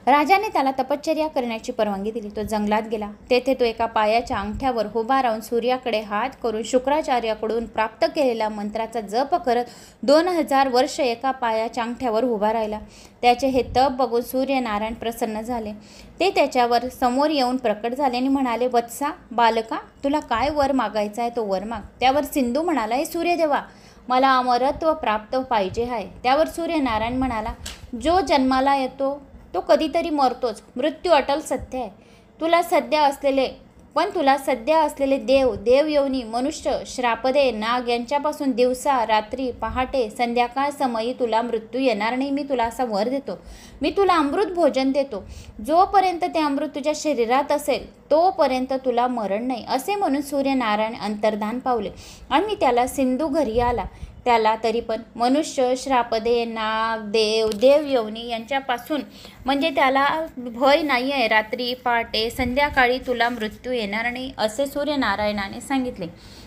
राजाने त्याला तपश्चर्या करण्याची परवानगी दिली. तो जंगलात गेला. तेथे तो एका पायाच्या अंगठ्यावर उभा राहून सूर्याकडे हात करून शुक्राचार्याकडून प्राप्त केलेल्या मंत्राचा जप करत 2000 वर्ष एका पायाच्या अंगठ्यावर उभा राहिला. त्याचे हे तप बघून सूर्यनारायण प्रसन्न झाले. ते त्याच्यावर समोर येऊन प्रकट झाले आणि म्हणाले, वत्सा बालका, तुला काय वर मागायचा आहे तो वर माग. त्यावर सिंधू म्हणाला, हे सूर्यदेवा, मला अमरत्व प्राप्त पाहिजे आहे. त्यावर सूर्यनारायण म्हणाला, जो जन्माला येतो तो कधीतरी मरतोच. मृत्यू अटल सत्य आहे. तुला सध्या असलेले देवयोनी, मनुष्य, श्रापदे, नाग यांच्यापासून दिवसा, रात्री, पहाटे, संध्याकाळ समयी तुला मृत्यू येणार नाही. मी तुला असा वर देतो. मी तुला अमृत भोजन देतो. जोपर्यंत ते अमृत तुझ्या शरीरात असेल तोपर्यंत तुला मरण नाही. असे म्हणून सूर्यनारायण अंतर्धान पावले आणि त्याला सिंधू घरी आला. त्याला तरी पण मनुष्य, श्रापदे, नाग, देवयोनी यांच्यापासून म्हणजे त्याला भय नाही आहे. रात्री, पहाटे, संध्याकाळी तुला मृत्यू येणार नाही असे सूर्यनारायणाने सांगितले.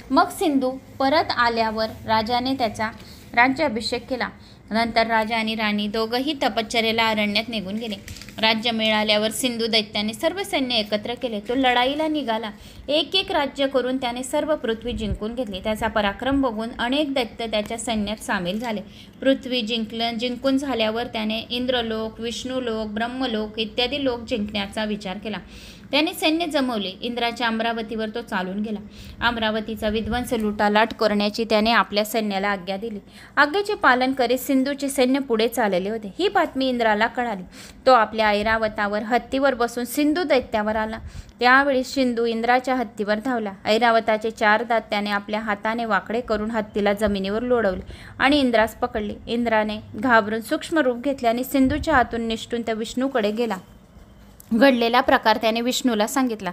मग सिंधू परत आल्यावर राजाने त्याचा राज्याभिषेक केला. नंतर राजा आणि राणी दोघंही तपश्चर्येला अरण्यात निघून गेले. राज्य मिळाल्यावर सिंधू दैत्याने सर्व सैन्य एकत्र केले. तो लढाईला निघाला. एक राज्य करून त्याने सर्व पृथ्वी जिंकून घेतली. त्याचा पराक्रम बघून अनेक दैत्य त्याच्या सैन्यात सामील झाले. पृथ्वी जिंकून झाल्यावर त्याने इंद्रलोक, विष्णुलोक, ब्रह्मलोक इत्यादी लोक जिंकण्याचा विचार केला. त्याने सैन्य जमवले. इंद्राच्या अमरावतीवर तो चालून गेला. अमरावतीचा विध्वंस लुटालाट करण्याची त्याने आपल्या सैन्याला आज्ञा दिली. आज्ञेचे पालन करीत सिंधूचे सैन्य पुढे चालले होते. ही बातमी इंद्राला कळाली. तो आपल्या ऐरावतावर हत्तीवर बसून सिंधू दैत्यावर आला. त्यावेळी सिंधू इंद्राच्या हत्तीवर धावला. ऐरावताचे 4 दात त्याने आपल्या हाताने वाकडे करून हत्तीला जमिनीवर लोळवले आणि इंद्रास पकडले. इंद्राने घाबरून सूक्ष्म रूप घेतले आणि सिंधूच्या हातून निसटून त्या विष्णूकडे गेला. घडलेला प्रकार त्याने विष्णूला सांगितला.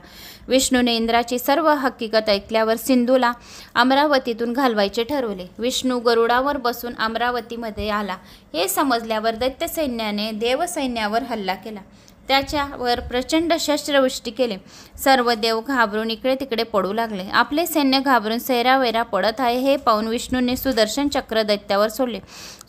विष्णूने इंद्राची सर्व हकीकत ऐकल्यावर सिंधूला अमरावतीतून घालवायचे ठरवले. विष्णू गरुडावर बसून अमरावतीमध्ये आला. हे समजल्यावर दैत्य सैन्याने देवसैन्यावर हल्ला केला. त्याच्यावर प्रचंड शस्त्रवृष्टी केली. सर्व देव घाबरून इकडे तिकडे पडू लागले. आपले सैन्य घाबरून सैरावैरा पडत आहे हे पाहून विष्णूने सुदर्शन चक्र दैत्यावर सोडले.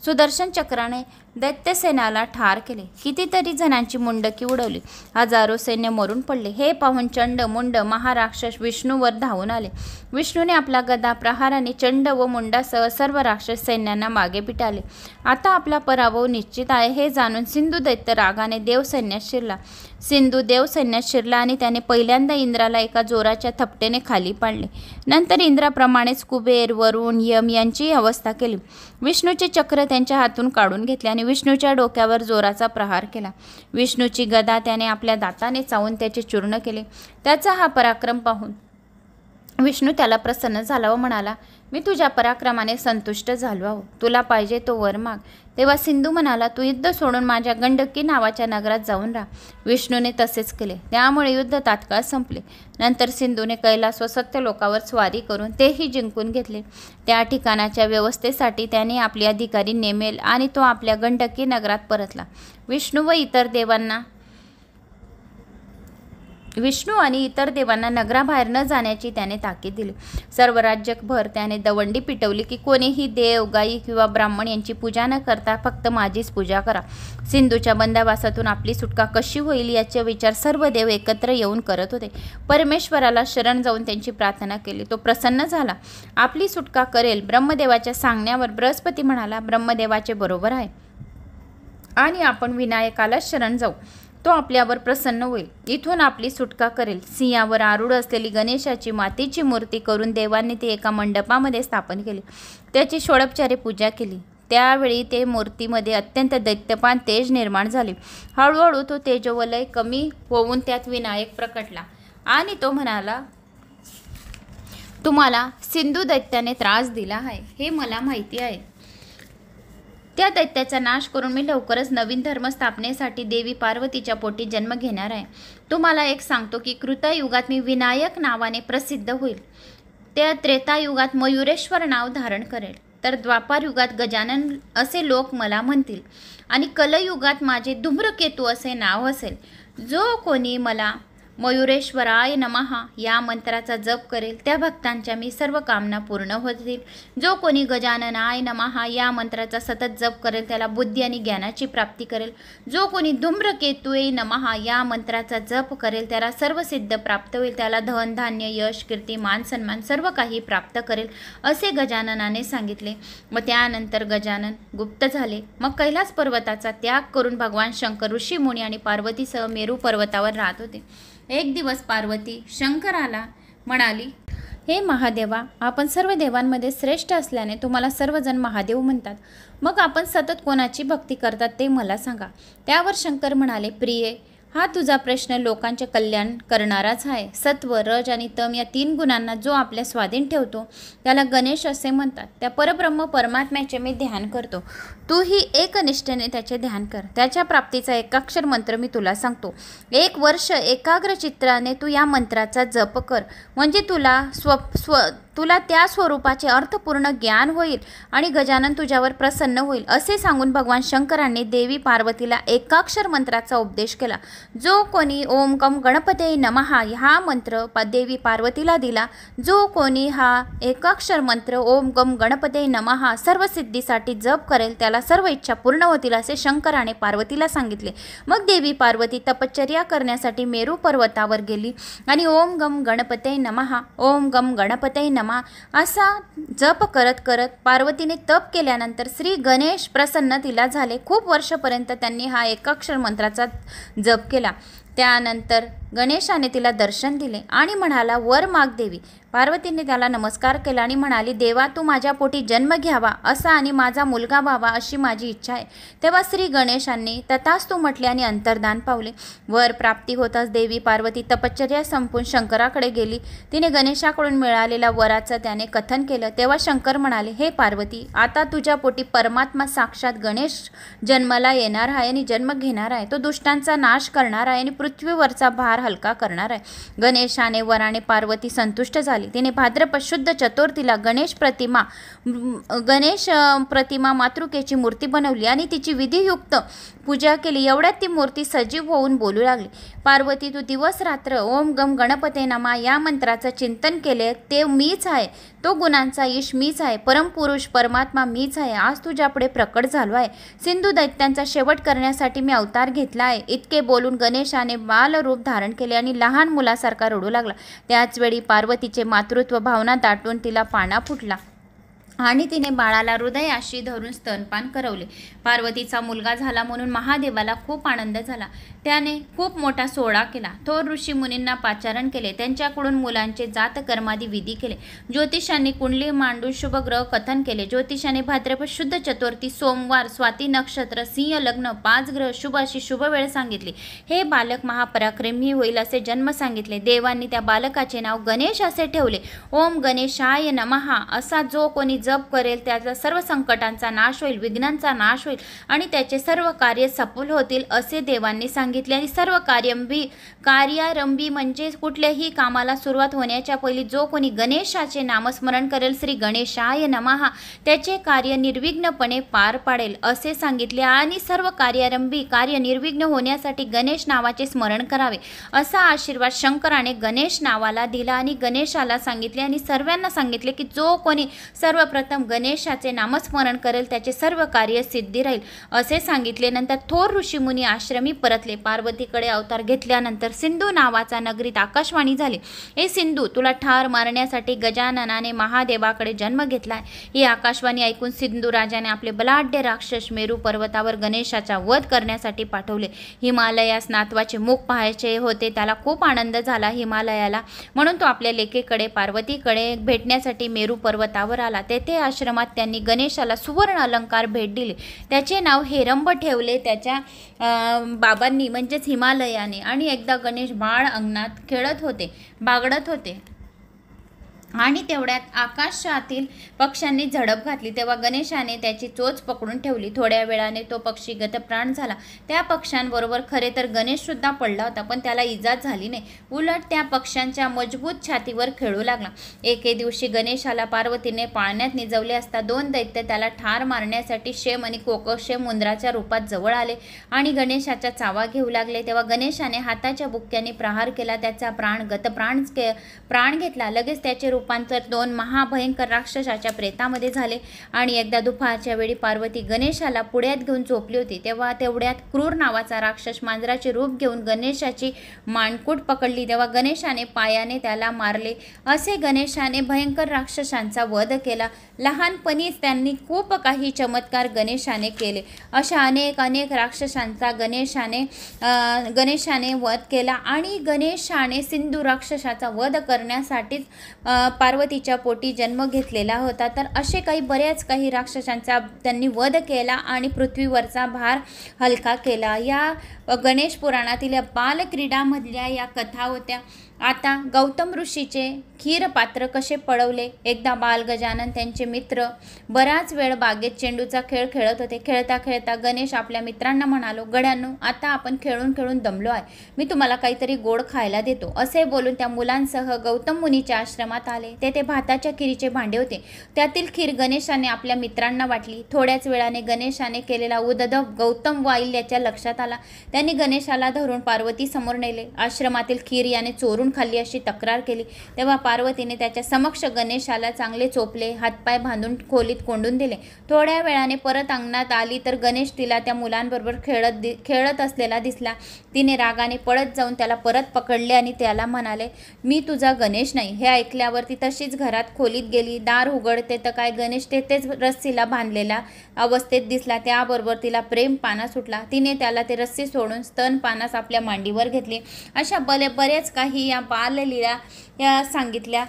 सुदर्शन चक्राने दैत्यसेनाला ठार केले. कितीतरी जणांची मुंडकी उडवली. हजारो सैन्य मरून पडले. हे पाहून चंड मुंड महाराक्षस विष्णूवर धावून आले. विष्णूने आपला गदा प्रहाराने चंड व मुंडासह सर्व राक्षस सैन्यांना मागे पिटाळले. आता आपला पराभव निश्चित आहे हे जाणून सिंधू दैत्य रागाने देवसैन्यात शिरला. सिंधू देवसैन्यात शिरला आणि त्याने पहिल्यांदा इंद्राला एका जोराच्या थपटेने खाली पाडले. नंतर इंद्राप्रमाणेच कुबेर, वरुण, यम यांची अवस्था केली. विष्णूचे चक्र त्यांच्या हातून काढून घेतले आणि विष्णूच्या डोक्यावर जोराचा प्रहार केला. विष्णूची गदा त्याने आपल्या दाताने चावून त्याचे चूर्ण केले. त्याचा हा पराक्रम पाहून विष्णू त्याला प्रसन्न झाला व म्हणाला, मी तुझ्या पराक्रमाने संतुष्ट झालो आहो. तुला पाहिजे तो वर माग. तेव्हा सिंधू म्हणाला, तू युद्ध सोडून माझ्या गंडकी नावाच्या नगरात जाऊन राहा. विष्णूने तसेच केले. त्यामुळे युद्ध तात्काळ संपले. नंतर सिंधूने कैलास व सत्यलोकावर स्वारी करून तेही जिंकून घेतले. त्या ठिकाणाच्या व्यवस्थेसाठी त्याने आपले अधिकारी नेमेल आणि तो आपल्या गंडकी नगरात परतला. विष्णू आणि इतर देवांना नगराबाहेर न जाण्याची त्याने ताकीद दिली. सर्व राज्यभर त्याने दवंडी पिटवली की कोणीही देव, गायी किंवा ब्राह्मण यांची पूजा न करता फक्त माझीच पूजा करा. सिंधूच्या बंदावासातून आपली सुटका कशी होईल याचे विचार सर्व देव एकत्र येऊन करत होते. परमेश्वराला शरण जाऊन त्यांची प्रार्थना केली. तो प्रसन्न झाला. आपली सुटका करेल. ब्रह्मदेवाच्या सांगण्यावर बृहस्पती म्हणाला, ब्रह्मदेवाचे बरोबर आहे आणि आपण विनायकाला शरण जाऊ. तो आपल्यावर प्रसन्न होईल. इथून आपली सुटका करेल. सिंहावर आरूढ असलेली गणेशाची मातीची मूर्ती करून देवांनी ती एका मंडपामध्ये स्थापन केली. त्याची षोडोपचारे पूजा केली. त्यावेळी ते मूर्तीमध्ये अत्यंत दैत्यपान तेज निर्माण झाले. हळूहळू तो तेजोवलय कमी होऊन त्यात विनायक प्रकटला आणि तो म्हणाला, तुम्हाला सिंधू दैत्याने त्रास दिला आहे हे मला माहिती आहे. त्या दैत्याचा नाश करून मी लवकरच नवीन धर्म स्थापनेसाठी देवी पार्वतीच्या पोटी जन्म घेणार आहे. तुम्हाला एक सांगतो की कृतयुगात मी विनायक नावाने प्रसिद्ध होईल. त्या त्रेतायुगात मयुरेश्वर नाव धारण करेल. तर द्वापारयुगात गजानन असे लोक मला म्हणतील आणि कलयुगात माझे धूम्रकेतू असे नाव असेल. जो कोणी मला मयुरेश्वराय नमः या मंत्राचा जप करेल त्या भक्तांच्या मी सर्व कामना पूर्ण होतील. जो कोणी गजाननाय नमः या मंत्राचा सतत जप करेल त्याला बुद्धी आणि ज्ञानाची प्राप्ती करेल. जो कोणी धूम्रकेतुये नमः या मंत्राचा जप करेल त्याला सर्व सिद्ध प्राप्त होईल. त्याला धन, धान्य, यश, कीर्ती, मान, सन्मान सर्व काही प्राप्त करेल असे गजाननाने सांगितले. व त्यानंतर गजानन गुप्त झाले. मग कैलास पर्वताचा त्याग करून भगवान शंकर ऋषी मुनी आणि पार्वतीसह मेरू पर्वतावर राहत होते. एक दिवस पार्वती शंकराला म्हणाली, हे महादेवा, आपण सर्व देवांमध्ये श्रेष्ठ असल्याने तुम्हाला सर्वजण महादेव म्हणतात. मग आपण सतत कोणाची भक्ती करतात ते मला सांगा. त्यावर शंकर म्हणाले, प्रिये, हा तुझा प्रश्न लोकांचे कल्याण करणाराच आहे. सत्व, रज आणि तम या 3 गुणांना जो आपल्या स्वाधीन ठेवतो त्याला गणेश असे म्हणतात. त्या परब्रह्म परमात्म्याचे मी ध्यान करतो. तूही एकनिष्ठेने त्याचे ध्यान कर. त्याच्या प्राप्तीचा एकाक्षर मंत्र मी तुला सांगतो. 1 वर्ष एकाग्र चित्ताने तू या मंत्राचा जप कर. म्हणजे तुला त्या स्वरूपाचे अर्थपूर्ण ज्ञान होईल आणि गजानन तुझ्यावर प्रसन्न होईल. असे सांगून भगवान शंकरांनी देवी पार्वतीला एकाक्षर मंत्राचा उपदेश केला. जो कोणी ओम गम गणपते नमः हा मंत्र देवी पार्वतीला दिला, जो कोणी हा एकाक्षर मंत्र ओम गम गणपते नमः सर्व सिद्धीसाठी जप करेल त्याला सर्व इच्छा पूर्ण होतील असे शंकराने पार्वतीला सांगितले. मग देवी पार्वती तपश्चर्या करण्यासाठी मेरू पर्वतावर गेली आणि ओम गम गणपते नमः ओम गम गणपते नमः असा जप करत करत पार्वतीने तप केल्यानंतर श्री गणेश प्रसन्न तिला झाले. खूप वर्षापर्यंत त्यांनी हा एकाक्षर मंत्राचा जप केला. त्यानंतर गणेशाने तिला दर्शन दिले आणि म्हणाला, वर माग देवी. पार्वतीने त्याला नमस्कार केला आणि म्हणाली, देवा तू माझ्या पोटी जन्म घ्यावा असा आणि माझा मुलगा व्हावा अशी माझी इच्छा आहे. तेव्हा श्री गणेशांनी तथास्तु म्हटले आणि अंतर्धान पावले. वर प्राप्ती होताच देवी पार्वती तपश्चर्या संपून शंकराकडे गेली. तिने गणेशाकडून मिळालेल्या वराचं त्याने कथन केलं. तेव्हा शंकर म्हणाले, हे पार्वती, आता तुझ्या पोटी परमात्मा साक्षात गणेश जन्माला येणार आहे आणि जन्म घेणार आहे. तो दुष्टांचा नाश करणार आहे आणि पृथ्वीवरचा भार हलका करणार आहे. गणेशाने वराने पार्वती संतुष्ट झाली. तिने भाद्रपद शुद्ध चतुर्थीला गणेश प्रतिमा मातृकेची मूर्ती बनवली आणि तिची विधियुक्त पूजा केली. एवढ्यात ती मूर्ती सजीव होऊन बोलू लागली. पार्वती, तू दिवस रात्र ओम गम गणपते नमा या मंत्राचं चिंतन केले. ते मीच आहे, तो गुणांचा ईश मीच आहे, परमपुरुष परमात्मा मीच आहे. आज तुझ्यापुढे प्रकट झालो आहे. सिंधू दैत्यांचा शेवट करण्यासाठी मी अवतार घेतला आहे. इतके बोलून गणेशाने बालरूप धारण केले आणि लहान मुलासारखा रडू लागला. त्याचवेळी पार्वतीचे मातृत्व भावना दाटून तिला पाणा फुटला आणि तिने बाळाला हृदयाशी धरून स्तनपान करवले. पार्वतीचा मुलगा झाला म्हणून महादेवाला खूप आनंद झाला. त्याने खूप मोठा सोहळा केला. थोर ऋषी मुनींना पाचारण केले. त्यांच्याकडून मुलांचे जातकर्मादी विधी केले. ज्योतिषांनी कुंडली मांडून शुभग्रह कथन केले. ज्योतिषाने भाद्रपद शुद्ध चतुर्थी, सोमवार, स्वाती नक्षत्र, सिंह लग्न, 5 ग्रह शुभ अशी शुभ वेळ सांगितली. हे बालक महापराक्रमी होईल असे जन्म सांगितले. देवांनी त्या बालकाचे नाव गणेश असे ठेवले. ओम गणेशाय नमः असा जो कोणी जप करेल त्याचा सर्व संकटांचा नाश होईल, विघ्नांचा नाश होईल आणि त्याचे सर्व कार्य सफल होतील असे देवांनी सांगितले. आणि सर्व कार्यारंभी म्हणजे कुठल्याही कामाला सुरुवात होण्याच्या पहिली जो कोणी गणेशाचे नामस्मरण करेल, श्री गणेशाय नमः, त्याचे कार्य निर्विघ्नपणे पार पाडेल असे सांगितले. आणि सर्व कार्यारंभी कार्य निर्विघ्न होण्यासाठी गणेश नावाचे स्मरण करावे असा आशीर्वाद शंकराने गणेश नावाला दिला. आणि गणेशाला सांगितले आणि सर्वांना सांगितले की जो कोणी सर्वप्रथम गणेशाचे नामस्मरण करेल त्याचे सर्व कार्य सिद्धी राहील असे सांगितले. नंतर थोर ऋषीमुनी आश्रमी परतले. पार्वतीकडे अवतार घेतल्यानंतर सिंधू नावाचा नगरीत आकाशवाणी झाली. हे सिंधू, तुला ठार मारण्यासाठी गजाननाने महादेवाकडे जन्म घेतला. ही आकाशवाणी ऐकून सिंधू राजाने आपले बलाढ्य राक्षस मेरू पर्वतावर गणेशाचा वध करण्यासाठी पाठवले. हिमालयास नातवाचे मुख पाहायचे होते. त्याला खूप आनंद झाला हिमालयाला, म्हणून तो आपल्या लेकीकडे पार्वतीकडे भेटण्यासाठी मेरू पर्वतावर आला. तेथे आश्रमात त्यांनी गणेशाला सुवर्ण अलंकार भेट दिले. त्याचे नाव हेरंब ठेवले त्याच्या बाबांनी म्हणजेच हिमालयाने. आणि एकदा गणेश बाळ अंगणात खेळत होते, बागडत होते आणि तेवढ्यात आकाशातील पक्ष्यांनी झडप घातली. तेव्हा गणेशाने त्याची चोच पकडून ठेवली. थोड्या वेळाने तो पक्षी गतप्राण झाला. त्या पक्ष्यांबरोबर खरे तर गणेशसुद्धा पडला होता, पण त्याला इजा झाली नाही. उलट त्या पक्ष्यांच्या मजबूत छातीवर खेळू लागला. एके दिवशी गणेशाला पार्वतीने पाळण्यात निजवले असता 2 दैत्य त्याला ठार मारण्यासाठी शेम आणि कोकशेम उंदराच्या रूपात जवळ आले आणि गणेशाच्या चावा घेऊ लागले. तेव्हा गणेशाने हाताच्या बुक्क्याने प्रहार केला. त्याचा प्राण घेतला. लगेच त्याचे रूपांतर 2 महाभयंकर राक्षसाच्या प्रेतामध्ये झाले. आणि एकदा दुपारच्या वेळी पार्वती गणेशाला पुढ्यात घेऊन झोपली होती. तेव्हा तेवढ्यात क्रूर नावाचा राक्षस मांजराचे रूप घेऊन गणेशाची मानकूट पकडली. तेव्हा गणेशाने पायाने त्याला मारले. असे गणेशाने भयंकर राक्षसांचा वध केला. लहानपणीच त्यांनी खूप काही चमत्कार गणेशाने केले. अशा अनेक राक्षसांचा गणेशाने वध केला. आणि गणेशाने सिंधू राक्षसाचा वध करण्यासाठीच पार्वतीच्या पोटी जन्म घेतलेला होता. तर असे बऱ्याच काही राक्षसांचा त्यांनी वध केला आणि पृथ्वीवरचा भार हलका केला. या गणेश पुराणातील बालक्रीडामधल्या या कथा होत्या. आता गौतम ऋषीचे क्षीरपात्र कसे पळवले. एकदा बाल गजानन त्यांचे मित्र बराच वेळ बागेत चेंडूचा खेळ खेळत होते. खेळता खेळता गणेश आपल्या मित्रांना म्हणालो, गड्यांनो, आता आपण खेळून खेळून दमलो आहे. मी तुम्हाला काहीतरी गोड खायला देतो. असे बोलून त्या मुलांसह गौतम मुनीच्या आश्रमात आले. तेथे भाताच्या खिरीचे भांडे होते. त्यातील खीर गणेशाने आपल्या मित्रांना वाटली. थोड्याच वेळाने गणेशाने केलेला उद्धव गौतम वाईल याच्या लक्षात आला. त्यांनी गणेशाला धरून पार्वती समोर नेले. आश्रमातील खीर याने चोरून खाल्ली अशी तक्रार केली. तेव्हा पार्वतीने त्याच्या समक्ष गणेशाला चांगले चोपले, हातपाय बांधून खोलीत कोंडून दिले. थोड्या वेळाने परत अंगणात आली तर गणेश तिला त्या मुलांबरोबर खेळत असलेला दिसला. तिने रागाने पळत जाऊन त्याला परत पकडले आणि त्याला म्हणाले, मी तुझा गणेश नाही. हे ऐकल्यावर ती तशीच घरात खोलीत गेली. दार उघडते तर काय गणेश तेथेच रस्सीला बांधलेला अवस्थेत दिसला. त्याबरोबर तिला प्रेम पाना सुटला. तिने त्याला ते रस्सी सोडून स्तन पानास आपल्या मांडीवर घेतले. अशा बरेच काही या बाललीला या सांगितल्या.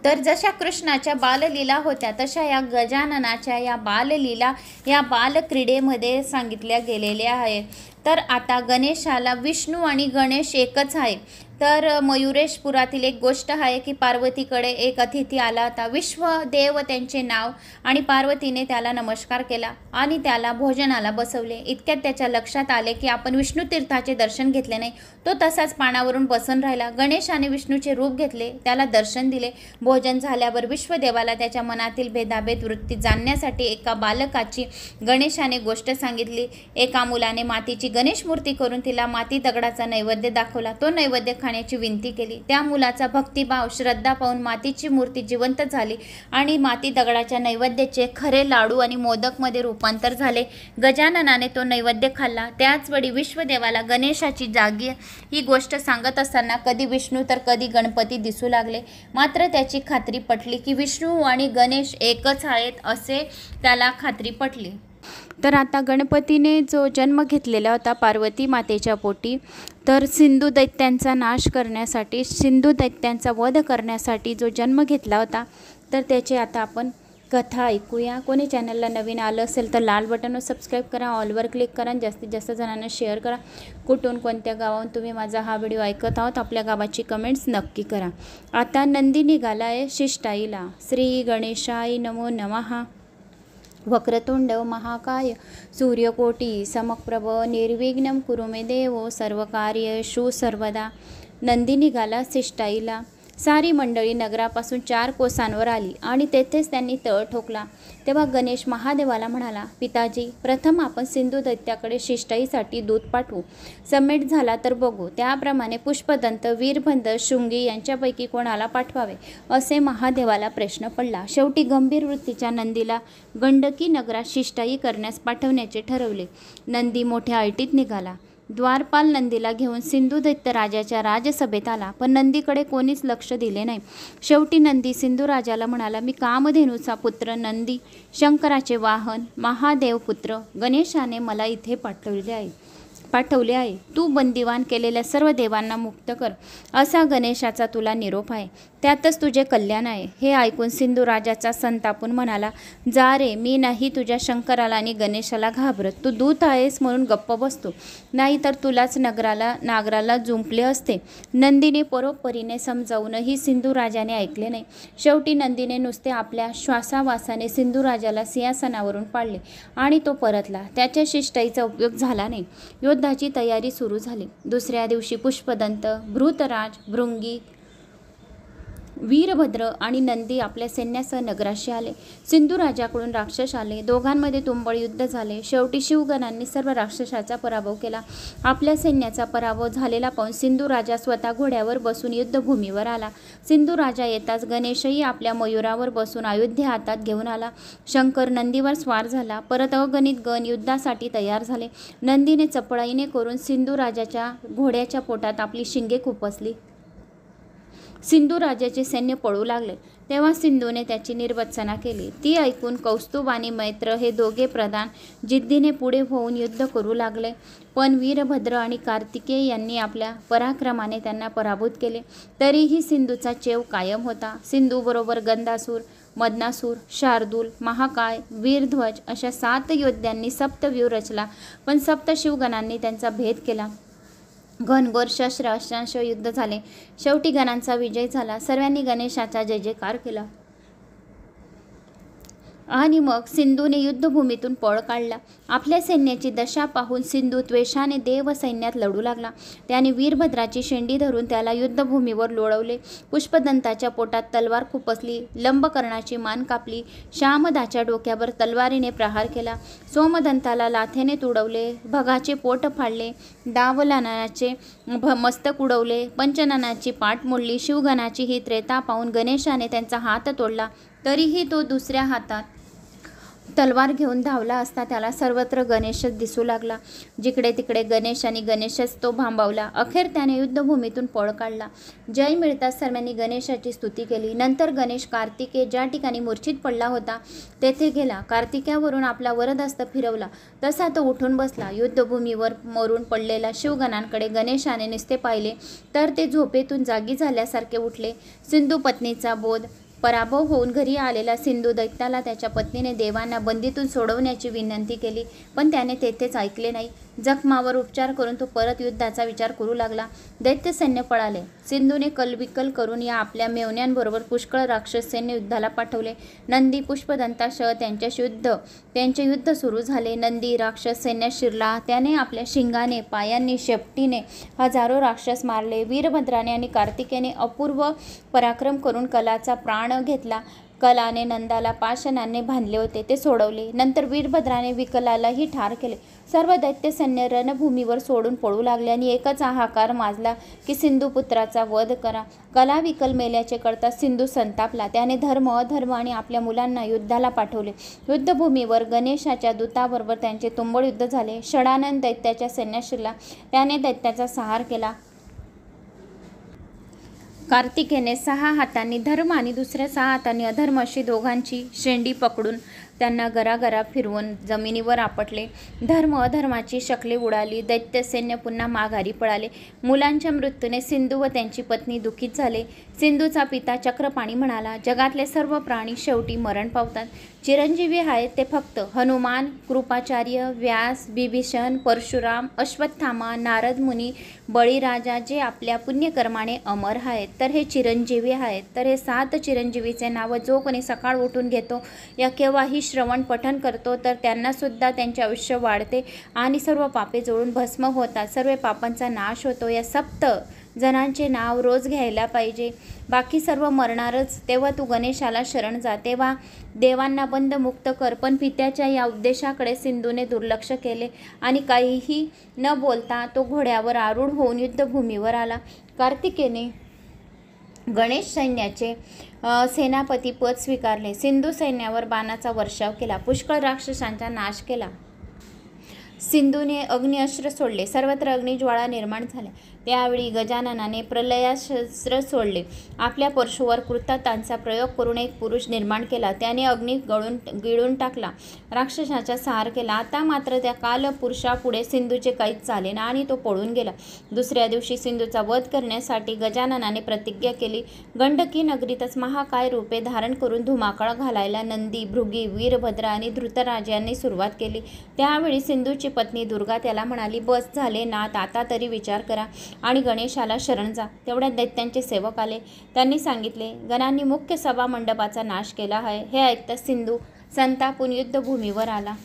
तर जशा कृष्णाच्या बाललीला होत्या तशा या गजाननाच्या या बाललीला या बालक्रीडेमध्ये सांगितल्या गेलेल्या आहेत. तर आता गणेशाला विष्णू आणि गणेश एकच आहे. तर मयुरेशपुरातील एक गोष्ट आहे की पार्वतीकडे एक अतिथी आला होता. विश्वदेव त्यांचे नाव, आणि पार्वतीने त्याला नमस्कार केला आणि त्याला भोजनाला बसवले. इतक्यात त्याच्या लक्षात आले की आपण विष्णू तीर्थाचे दर्शन घेतले नाही. तो तसाच पानावरून बसून राहिला. गणेशाने विष्णूचे रूप घेतले, त्याला दर्शन दिले. भोजन झाल्यावर विश्वदेवाला त्याच्या मनातील भेदाभेद वृत्ती जाणण्यासाठी एका बालकाची गणेशाने गोष्ट सांगितली. एका मुलाने मातीची गणेश मूर्ती करून तिला माती दगडाचा नैवेद्य दाखवला. तो नैवेद्य खाण्याची विनंती केली. त्या मुलाचा भक्तिभाव श्रद्धा पाहून मातीची मूर्ती जिवंत झाली आणि माती दगडाच्या नैवेद्याचे खरे लाडू आणि मोदकमध्ये रूपांतर झाले. गजाननाने तो नैवेद्य खाल्ला. त्याचवेळी विश्वदेवाला गणेशाची जागी ही गोष्ट सांगत असताना कधी विष्णू तर कधी गणपती दिसू लागले. मात्र त्याची खात्री पटली की विष्णू आणि गणेश एकच आहेत असे त्याला खात्री पटली. तर आता गणपतीने जो जन्म घेतलेला होता पार्वती मातेच्या पोटी, तर सिंधू दैत्यांचा नाश करण्यासाठी, सिंधू दैत्यांचा वध करण्यासाठी जो जन्म घेतला होता, तर त्याची आता आपण कथा ऐकूया. कोणी चॅनलला नवीन आलं असेल तर लाल बटनवर सबस्क्राईब करा, ऑलवर क्लिक करा, जास्तीत जास्त जणांना शेअर करा. कुठून कोणत्या गावाहून तुम्ही माझा हा व्हिडिओ ऐकत आहोत आपल्या गावाची कमेंट्स नक्की करा. आता नंदी निघाला आहे शिष्टाईला. श्री गणेशाय नमो नमः. वक्रतुंड महाकाय सूर्यकोटी समप्रभ निर्विघ्नं कुरु मे देव सर्वकार्येषु सर्वदा. नंदी निघाला शिष्टाईला. सारी मंडळी नगरापासून 4 कोसांवर आली आणि तेथेच त्यांनी तळ ठोकला. तेव्हा गणेश महादेवाला म्हणाला, पिताजी, प्रथम आपण सिंधू दैत्याकडे शिष्टाईसाठी दूत पाठवू. समेट झाला तर बघू. त्याप्रमाणे पुष्पदंत, वीरभद्र, शृंगी यांच्यापैकी कोणाला पाठवावे असे महादेवाला प्रश्न पडला. शेवटी गंभीर वृत्तीच्या नंदीला गंडकी नगरात शिष्टाई करण्यास पाठवण्याचे ठरवले. नंदी मोठ्या ऐटीत निघाला. द्वारपाल नंदीला घेऊन सिंधू दैत्य राजाच्या राजसभेत आला, पण नंदीकडे कोणीच लक्ष दिले नाही. शेवटी नंदी सिंधू राजाला म्हणाला, मी कामधेनूचा पुत्र नंदी, शंकराचे वाहन, महादेव पुत्र गणेशाने मला इथे पाठवले आहे. तू बंदिवान केलेल्या सर्व देवांना मुक्त कर, असा गणेशाचा तुला निरोप आहे. त्यातच तुझे कल्याण आहे. हे ऐकून सिंधू राजाचा संतापून म्हणाला, जा रे, मी नाही तुझ्या शंकराला आणि गणेशाला घाबरत. तू दूत आहेस म्हणून गप्प बसतो, नाही तर तुलाच नागराला जुंपले असते. नंदीने परोपरीने समजावूनही सिंधू राजाने ऐकले नाही. शेवटी नंदीने नुसते आपल्या श्वासावासाने सिंधू राजाला सिंहासनावरून पाडले आणि तो परतला. त्याच्या शिष्टाईचा उपयोग झाला नाही. युद्धाची तयारी सुरू झाली. दुसऱ्या दिवशी पुष्पदंत, भृतराज, भृंगी, वीरभद्र आणि नंदी आपल्या सैन्यासह नगराशी आले. सिंधू राजाकडून राक्षस आले. दोघांमध्ये तुंबळ युद्ध झाले. शेवटी शिवगणांनी सर्व राक्षसाचा पराभव केला. आपल्या सैन्याचा पराभव झालेला पाहून सिंधू राजा स्वतः घोड्यावर बसून युद्धभूमीवर आला. सिंधू राजा येताच गणेशही आपल्या मयुरावर बसून अयोध्या हातात घेऊन आला. शंकर नंदीवर स्वार झाला. परत अगणित गण युद्धासाठी तयार झाले. नंदीने चपळाईने करून सिंधू राजाच्या घोड्याच्या पोटात आपली शिंगे खुपसली. सिंधू राजाचे सैन्य पळू लागले. तेव्हा सिंधूने त्याची निर्वत्सना केली. ती ऐकून कौस्तुभ आणि मैत्र हे दोघे प्रधान जिद्दीने पुढे होऊन युद्ध करू लागले. पण वीरभद्र आणि कार्तिकेय यांनी आपल्या पराक्रमाने त्यांना पराभूत केले. तरीही सिंधूचा चेव कायम होता. सिंधूबरोबर गंधासूर, मदनासूर, शार्दूल, महाकाय, वीरध्वज अशा 7 योद्ध्यांनी सप्तव्यूह रचला. पण सप्त शिवगणांनी त्यांचा भेद केला. घनघोर शस्त्र अस्त्रांश युद्ध झाले. शेवटी गणांचा विजय झाला. सर्वांनी गणेशाचा जय जयकार केला आणि मग सिंधूने युद्धभूमीतून पळ काढला. आपल्या सैन्याची दशा पाहून सिंधू त्वेषाने देव सैन्यात लढू लागला. त्याने वीरभद्राची शेंडी धरून त्याला युद्धभूमीवर लोळवले. पुष्पदंताच्या पोटात तलवार खुपसली. लंबकर्णाची मान कापली. श्यामदाच्या डोक्यावर तलवारीने प्रहार केला. सोमदंताला लाथेने तुडवले. भगाचे पोट फाडले. दावलानाचे मस्तक उडवले. पंचननाची पाठ मोडली. शिवगणाची ही त्रेता पाहून गणेशाने त्यांचा हात तोडला. तरीही तो दुसऱ्या हातात तलवार घेऊन धावला असता त्याला सर्वत्र गणेशच दिसू लागला. जिकडे तिकडे गणेश आणि गणेशच तो भांबावला. अखेर त्याने युद्धभूमीतून पळ काढला. जय मिळताच सर्वांनी गणेशाची स्तुती केली. नंतर गणेश कार्तिकेय ज्या ठिकाणी मूर्छित पडला होता तेथे गेला. कार्तिकेयावरून आपला वरदहस्त फिरवला तसा तो उठून बसला. युद्धभूमीवर मरून पडलेला शिवगणांकडे गणेशाने नुसते पाहिले तर ते झोपेतून जागी झाल्यासारखे उठले. सिंधू पत्नीचा बोध पराभव होऊन घरी आलेला सिंधू दैत्याला त्याच्या पत्नीने देवांना बंदीतून सोडवण्याची विनंती केली, पण त्याने तेथेच ऐकले नाही. जखमावर उपचार करून तो परत युद्धाचा विचार करू लागला. दैत्य सैन्य पळाले. सिंधूने कलविकल करून या आपल्या मेव्हण्यांबरोबर पुष्कळ राक्षस सैन्य युद्धाला पाठवले. नंदी पुष्पदंतासह त्यांचे युद्ध सुरू झाले. नंदी राक्षस सैन्यात शिरला. त्याने आपल्या शिंगाने, पायांनी, शेपटीने हजारो राक्षस मारले. वीरभद्राने आणि कार्तिकेयने अपूर्व पराक्रम करून कलाचा प्राण घेतला. कलाने नंदाला पाशनाने बांधले होते ते सोडवले. नंतर वीरभद्राने विकलालाही ठार केले. सर्व दैत्य सैन्य रणभूमीवर सोडून पळू लागले आणि एकच हाहाकार माजला की सिंधुपुत्राचा वध करा. कला विकल मेल्याचे कळता सिंधू संतापला. त्याने धर्म, अधर्म आणि आपल्या मुलांना युद्धाला पाठवले. युद्धभूमीवर गणेशाच्या दूताबरोबर त्यांचे तुंबळ युद्ध झाले. षडानंद दैत्याच्या सैन्यात शिरला. त्याने दैत्याचा संहार केला. कार्तिकेयने 6 हातांनी धर्म आणि दुसऱ्या 6 हातांनी अधर्म अशी दोघांची शेंडी पकडून त्यांना गरागरा फिरवून जमिनीवर आपटले. धर्म अधर्माची शकले उडाली. दैत्य सैन्य पुन्हा माघारी पळाले. मुलांच्या मृत्यूने सिंधू व त्यांची पत्नी दुःखित झाले. सिंधूचा पिता चक्रपाणी म्हणाला, जगातले सर्व प्राणी शेवटी मरण पावतात. चिरंजीवी आहेत ते फक्त हनुमान, कृपाचार्य, व्यास, बिभीषण, परशुराम, अश्वत्थामा, नारद मुनी, बळीराजा जे आपल्या पुण्यकर्माने अमर आहेत, तर हे चिरंजीवी आहेत. तर हे 7 चिरंजीवीचे नावं जो कोणी सकाळ उठून घेतो या केव्हाही श्रवण पठण करतो तर त्यांना सुद्धा त्यांचे आयुष्य वाढते आणि सर्व पापे जळून भस्म होतात. सर्व पापांचा नाश होतो. या 7 जणांचे नाव रोज घ्यायला पाहिजे. बाकी सर्व मरणारच. तेव्हा तू गणेशाला शरण जा. तेव्हा देवांना बंद मुक्त कर. पण पित्याच्या या उद्देशाकडे सिंधूने दुर्लक्ष केले आणि काहीही न बोलता तो घोड्यावर आरूढ होऊन युद्धभूमीवर आला. कार्तिकेयने गणेश सैन्याचे सेनापती पद स्वीकारले. सिंधू सैन्यावर बाणाचा वर्षाव केला. पुष्कळ राक्षसांचा नाश केला. सिंधूने अग्निअस्त्र सोडले. सर्वत्र अग्निज्वाळा निर्माण झाल्या. त्यावेळी गजाननाने प्रलयास्त्र सोडले. आपल्या परशुवर कृतांतांचा प्रयोग करून एक पुरुष निर्माण केला. त्याने अग्नी गिळून टाकला. राक्षसाचा संहार केला. आता मात्र त्या कालपुरुषापुढे सिंधूचे काहीच चालेना आणि तो पळून गेला. दुसऱ्या दिवशी सिंधूचा वध करण्यासाठी गजाननाने प्रतिज्ञा केली. गंडकी नगरीतच महाकाय रूपे धारण करून धुमाकळा घालायला नंदी, भृगी, वीरभद्र आणि धृतराज यांनी सुरुवात केली. त्यावेळी सिंधूची पत्नी दुर्गा त्याला म्हणाली, बस झाले नाथ, आता तरी विचार करा आणि गणेशाला शरण जा. तेवढ्यात दैत्यांचे सेवक आले. त्यांनी सांगितले, गणांनी मुख्य सभा मंडपाचा नाश केला आहे. हे ऐकताच सिंधू संतापून युद्धभूमीवर आला.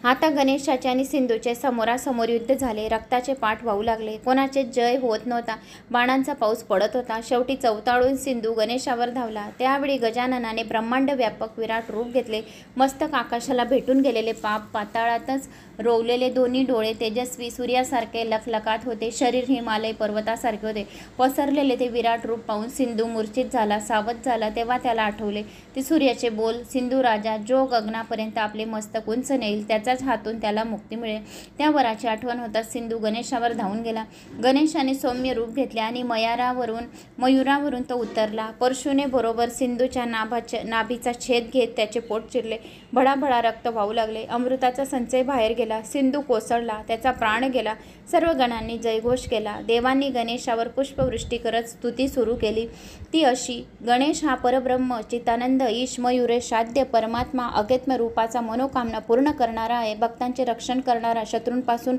आता गणेशाचे आणि सिंधूचे समोरासमोर युद्ध झाले. रक्ताचे पाठ वाहू लागले. कोणाचे जय होत नव्हता. बाणांचा पाऊस पडत होता. शेवटी चवताळून सिंधू गणेशावर धावला. त्यावेळी गजाननाने ब्रह्मांड व्यापक विराट रूप घेतले. मस्तक आकाशाला भेटून गेलेले, पाताळातच रोवलेले दोन्ही डोळे तेजस्वी सूर्यासारखे लखलखात होते. शरीर हिमालय पर्वतासारखे होते. पसरलेले ते विराट रूप पाहून सिंधू मूर्छित झाला, सावध झाला. तेव्हा त्याला आठवले ते सूर्याचे बोल, सिंधू राजा जो गगनापर्यंत आपले मस्तक उंच नेईल त्याचाच हातून त्याला मुक्ती मिळेल. त्या वराची आठवण होताच सिंधू गणेशावर धावून गेला. गणेशाने सौम्य रूप घेतले आणि मयुरावरून तो उतरला. परशुने बरोबर सिंधूच्या नाभीचा छेद घेत त्याचे पोट चिरले. भडाभडा रक्त वाहू लागले. अमृताचा संचय बाहेर गेला. सिंधू कोसळला. त्याचा प्राण गेला. सर्व गणांनी जयघोष केला. देवांनी गणेशावर पुष्पवृष्टी करत स्तुती सुरू केली. ती अशी, गणेश हा परब्रह्म, चितानंद, ईश, मयुरेश, साध्य, परमात्मा, अगेत्म रूपाचा मनोकामना पूर्ण करणारा आहे. भक्तांचे रक्षण करणारा, शत्रूंपासून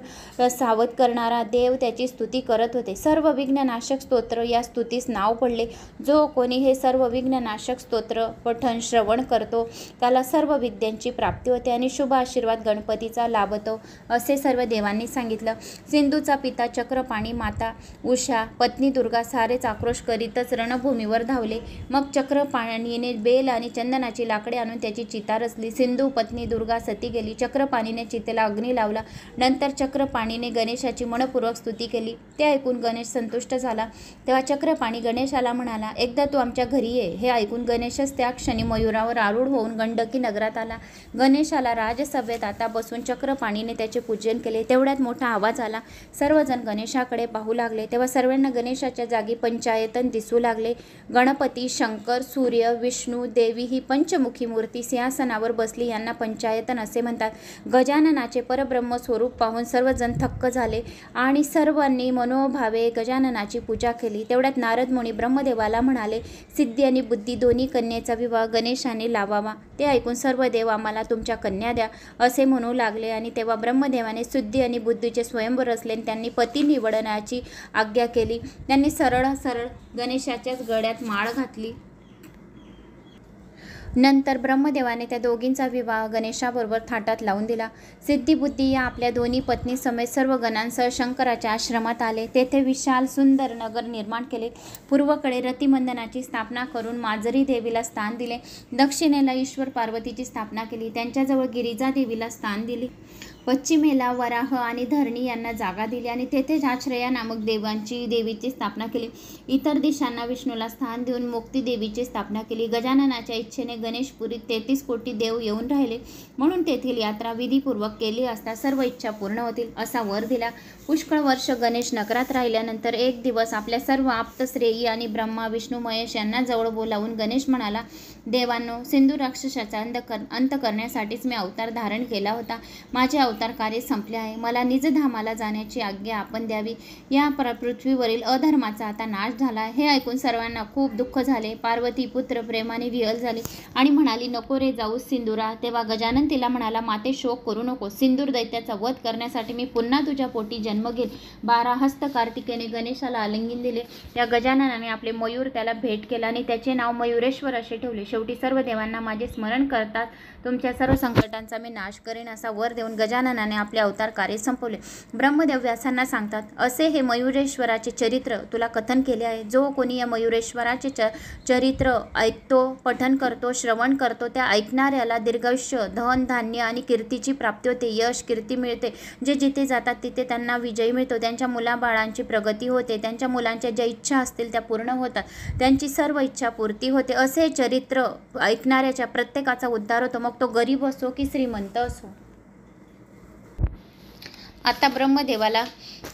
सावध करणारा देव त्याची स्तुती करत होते. सर्व विघ्ननाशक स्तोत्र या स्तुतीस नाव पडले. जो कोणी हे सर्व विघ्ननाशक स्तोत्र पठण श्रवण करतो त्याला सर्व विद्यांची प्राप्ती होते आणि शुभ आशीर्वाद गणपतीचा लाभतो, असे सर्व देवांनी सांगितलं. सिंधूचा पिता चक्रपाणी, माता उषा, पत्नी दुर्गा सारेच आक्रोश करीतच रणभूमीवर धावले. मग चक्रपाणीने बेल आणि चंदनाची लाकडे आणून त्याची चिता रचली. सिंधू पत्नी दुर्गा सती गेली. चक्रपाणीने चितेला अग्नी लावला. नंतर चक्रपाणीने गणेशाची मनपूर्वक स्तुती केली. ते ऐकून गणेश संतुष्ट झाला. तेव्हा चक्रपाणी गणेशाला म्हणाला, एकदा तू आमच्या घरी ये. हे ऐकून गणेशच त्या क्षणी मयुरावर आरूढ होऊन गंडकी नगरात आला. गणेशाला राजसभेत आता बसून चक्रपाणीने त्याचे पूजन केले. तेवढ्यात मोठा आवाज आला. सर्वजण गणेशाकडे पाहू लागले. तेव्हा सर्वांना गणेशाच्या जागी पंचायतन दिसू लागले. गणपती, शंकर, सूर्य, विष्णू, देवी ही पंचमुखी मूर्ती सिंहासनावर बसली यांना पंचायतन असे म्हणतात. गजाननाचे परब्रह्म स्वरूप पाहून सर्वजण थक्क झाले आणि सर्वांनी मनोभावे गजाननाची पूजा केली. तेवढ्यात नारद मुनी ब्रह्मदेवाला म्हणाले, सिद्धी आणि बुद्धी दोन्ही कन्येचा विवाह गणेशाने लावावा. ते ऐकून सर्व देव आम्हाला तुमच्या कन्या द्या असे म्हणू लागले. आणि तेव्हा ब्रह्मदेवाने सिद्धी आणि बुद्धीचे स्वयंवर असले. त्यांनी पती निवडण्याची आज्ञा केली. त्यांनी सरळ गणेशाच्याच गळ्यात माळ घातली. नंतर ब्रह्मदेवाने त्या दोघींचा विवाह गणेशाबरोबर थाटात लावून दिला. सिद्धिबुद्धी या आपल्या दोन्ही पत्नी समेत सर्व गणांसह शंकराच्या आश्रमात आले. तेथे विशाल सुंदर नगर निर्माण केले. पूर्वेकडे रतिमंदनाची स्थापना करून माजरी देवीला स्थान दिले. दक्षिणेला ईश्वर पार्वतीची स्थापना केली. त्यांच्याजवळ गिरिजा देवीला स्थान दिले. पश्चिमेला वराह आणि धरणी यांना जागा दिली आणि तेथे आश्रया नामक देवीची स्थापना केली. इतर दिशांना विष्णूला स्थान देऊन मुक्ती देवीची स्थापना केली. गजाननाच्या इच्छेने गणेशपुरीत 33 कोटी देव येऊन राहिले, म्हणून तेथील यात्रा विधीपूर्वक केली असता सर्व इच्छा पूर्ण होतील असा वर दिला. पुष्कळ वर्ष गणेश नगरात राहिल्यानंतर एक दिवस आपल्या सर्व आप्तश्रेयी आणि ब्रह्मा, विष्णू, महेश यांना जवळ बोलावून गणेश म्हणाला, देवांनो, सिंधू राक्षसाचा अंत करण्यासाठीच मी अवतार धारण केला होता. माझे अवतार कार्य संपले आहे. मला निजधामाला जाण्याची आज्ञा आपण द्यावी. या पृथ्वीवरील अधर्माचा आता नाश झाला आहे. हे ऐकून सर्वांना खूप दुःख झाले. पार्वती पुत्र प्रेमाने विहल झाली आणि म्हणाली, नको रे जाऊ सिंदुरा. तेव्हा गजानन तिला म्हणाला, माते शोक करू नको. सिंदूर दैत्याचा वध करण्यासाठी मी पुन्हा तुझ्या पोटी जन्म घेईल. 12 हस्त कार्तिकेने गणेशाला आलिंगन दिले. त्या गजाननाने आपले मयूर त्याला भेट केला आणि त्याचे नाव मयुरेश्वर असे ठेवले. शेवटी सर्व देवांना माझे स्मरण करतात तुमच्या सर्व संकटांचा मी नाश करेन असा वर देऊन गजाननाने आपले अवतार कार्य संपवले. ब्रह्मदेव व्यासांना सांगतात, असे हे मयुरेश्वराचे चरित्र तुला कथन केले आहे. जो कोणी या मयुरेश्वराचे चरित्र ऐकतो, पठन करतो, श्रवण करतो, त्या ऐकणाऱ्याला दीर्घायुष्य, धन, धान्य आणि कीर्तीची प्राप्ती होते. यश, कीर्ती मिळते. जे जिथे जातात तिथे त्यांना विजय मिळतो. त्यांच्या मुलाबाळांची प्रगती होते. त्यांच्या मुलांच्या ज्या इच्छा असतील त्या पूर्ण होतात. त्यांची सर्व इच्छा पूर्ती होते. असे चरित्र ऐकणाऱ्याच्या प्रत्येकाचा उद्धार होतो, मग तो गरीब असो की श्रीमंत असो. आता ब्रह्मदेवाला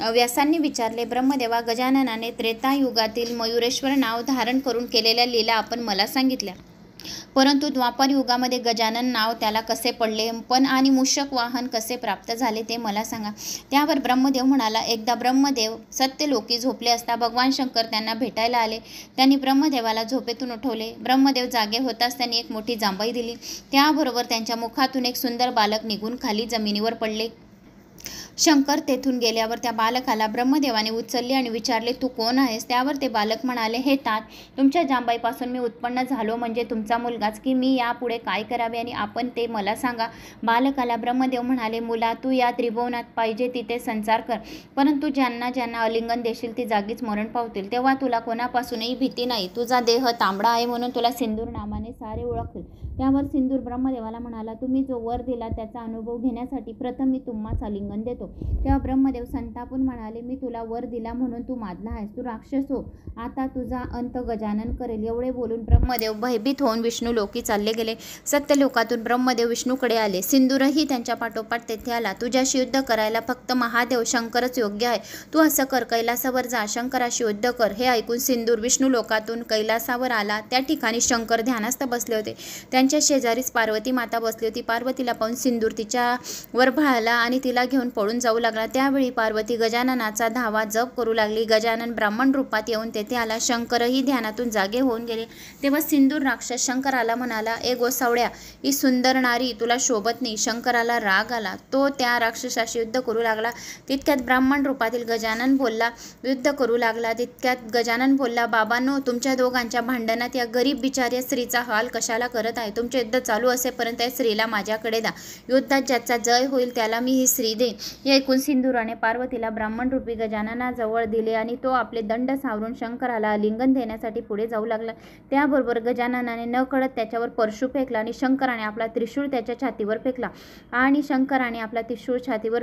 व्यासांनी विचारले, ब्रह्मदेवा, गजाननाने त्रेतायुगातील मयुरेश्वर नाव धारण करून केलेल्या लीला आपण मला सांगितल्या, परंतु द्वापर युगामध्ये गजानन नाव त्याला कसे पडले पण आणि मूषक वाहन कसे प्राप्त झाले ते मला सांगा. त्यावर ब्रह्मदेव म्हणाला, एकदा ब्रह्मदेव सत्यलोकी झोपले असता भगवान शंकर त्यांना भेटायला आले. त्यांनी ब्रह्मदेवाला झोपेतून उठवले. ब्रह्मदेव जागे होताच त्यांनी एक मोठी जांभई दिली. त्याबरोबर त्यांच्या मुखातून एक सुंदर बालक निघून खाली जमिनीवर पडले. शंकर तेथून गेल्यावर त्या बालकाला ब्रह्मदेवाने उचलले आणि विचारले, तू कोण आहेस? त्यावर ते बालक म्हणाले, हे तात, तुमच्या जांबाईपासून मी उत्पन्न झालो म्हणजे तुमचा मुलगाच की मी यापुढे काय करावे आणि आपण ते मला सांगा. बालकाला ब्रह्मदेव म्हणाले, मुला, तू या त्रिभुवनात पाहिजे तिथे संचार कर, परंतु ज्यांना ज्यांना आलिंगन देशील ती जागीच मरण पावतील. तेव्हा तुला कोणापासूनही भीती नाही. तुझा देह तांबडा आहे म्हणून तुला सिंदूर नावाने सारे ओळखतील. त्यावर सिंदूर ब्रह्मदेवाला म्हणाला, तुम्ही जो वर दिला त्याचा अनुभव घेण्यासाठी प्रथम मी तुम्हास आलिंगन देतो. तेव्हा ब्रह्मदेव संतापून म्हणाले, मी तुला वर दिला म्हणून तू माजला आहेस. तू राक्षस हो. आता तुझा अंत गजानन करेल. एवढे बोलून ब्रह्मदेव भयभीत होऊन विष्णू लोकी चालले गेले. सत्यलोकातून ब्रह्मदेव विष्णूकडे आले. सिंदूरही त्यांच्या पाठोपाठ तेथे आला. तुझ्याशी युद्ध करायला फक्त महादेव शंकरच योग्य आहे. तू असं कर, कैलासावर जा, शंकराशी युद्ध कर. हे ऐकून सिंदूर विष्णू लोकातून कैलासावर आला. त्या ठिकाणी शंकर ध्यानस्थ बसले होते. त्यांच्या शेजारीच पार्वती माता बसली होती. पार्वतीला पाहून सिंदूर तिच्यावर भाळला आणि तिला घेऊन पळून जाऊ लागला. त्यावेळी पार्वती गजाननाचा धावा जप करू लागली. गजानन ब्राह्मण रूपात येऊन तेथे आला. शंकरही ध्यानातून जागे होऊन गेले. तेव्हा सिंदूर राक्षस शंकराला म्हणाला, ए गोसावड्या, ही सुंदर नारी तुला शोभत नाही. शंकराला राग आला. तो त्या राक्षसाशी युद्ध करू लागला. तितक्यात ब्राह्मण रूपातील गजानन युद्ध करू लागला. तितक्यात गजानन बोलला, बाबांनो, तुमच्या दोघांच्या भांडणात या गरीब बिचाऱ्या स्त्रीचा हाल कशाला करत आहे? तुमचे युद्ध चालू असेपर्यंत या स्त्रीला माझ्याकडे द्या. युद्धात ज्याचा जय होईल त्याला मी ही स्त्री देईन. हे ऐकून सिंदुराने पार्वतीला ब्राह्मणरूपी गजाननाजवळ दिले आणि तो आपले दंड सावरून शंकराला आलिंगन देण्यासाठी पुढे जाऊ लागला. त्याबरोबर गजाननाने नकळत त्याच्यावर परशु फेकला आणि शंकराने आपला त्रिशूळ त्याच्या छातीवर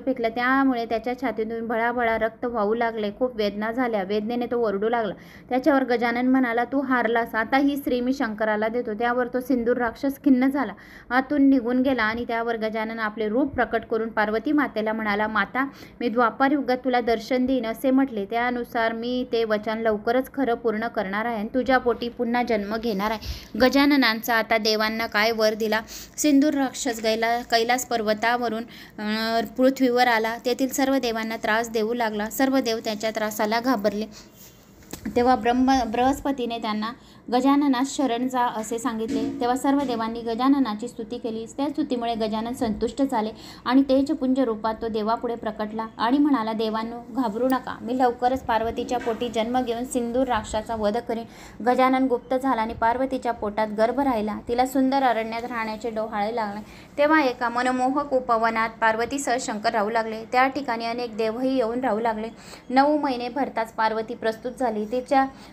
फेकला त्यामुळे त्याच्या छातीतून भळाभळा रक्त वाहू लागले. खूप वेदना झाल्या. वेदनेने तो ओरडू लागला. त्याच्यावर गजानन म्हणाला, तू हारलास. आता ही स्त्री मी शंकराला देतो. त्यावर तो सिंदूर राक्षस खिन्न झाला, आतून निघून गेला आणि त्यावर गजानन आपले रूप प्रकट करून पार्वती मातेला म्हणाला, माता, मी द्वापार युगात तुला दर्शन देईन असे म्हटले, त्यानुसार मी ते वचन लवकरच खरं पूर्ण करणार आहे आणि तुझ्या पोटी पुन्हा जन्म घेणार आहे. गजाननांचा आता देवांना काय वर दिला. सिंदूर राक्षस कैलास पर्वतावरून पृथ्वीवर आला. तेथील सर्व देवांना त्रास देऊ लागला. सर्व देव त्याच्या त्रासाला घाबरले. तेव्हा बृहस्पतीने त्यांना गजाननास शरण जा असे सांगितले. तेव्हा सर्व देवांनी गजाननाची स्तुती केली. त्या स्तुतीमुळे गजानन संतुष्ट झाले आणि तेजपुंज रूपात तो देवापुढे प्रकटला आणि म्हणाला, देवांनो, घाबरू नका. मी लवकरच पार्वतीच्या पोटी जन्म घेऊन सिंदूर राक्षसाचा वध करेन. गजानन गुप्त झाला आणि पार्वतीच्या पोटात गर्भ राहिला. तिला सुंदर अरण्यात राहण्याचे डोहाळे लागले. तेव्हा एका मनमोहक उपवनात पार्वतीसह शंकर राहू लागले. त्या ठिकाणी अनेक देवही येऊन राहू लागले. 9 महिने भरताच पार्वती प्रस्तुत झाली.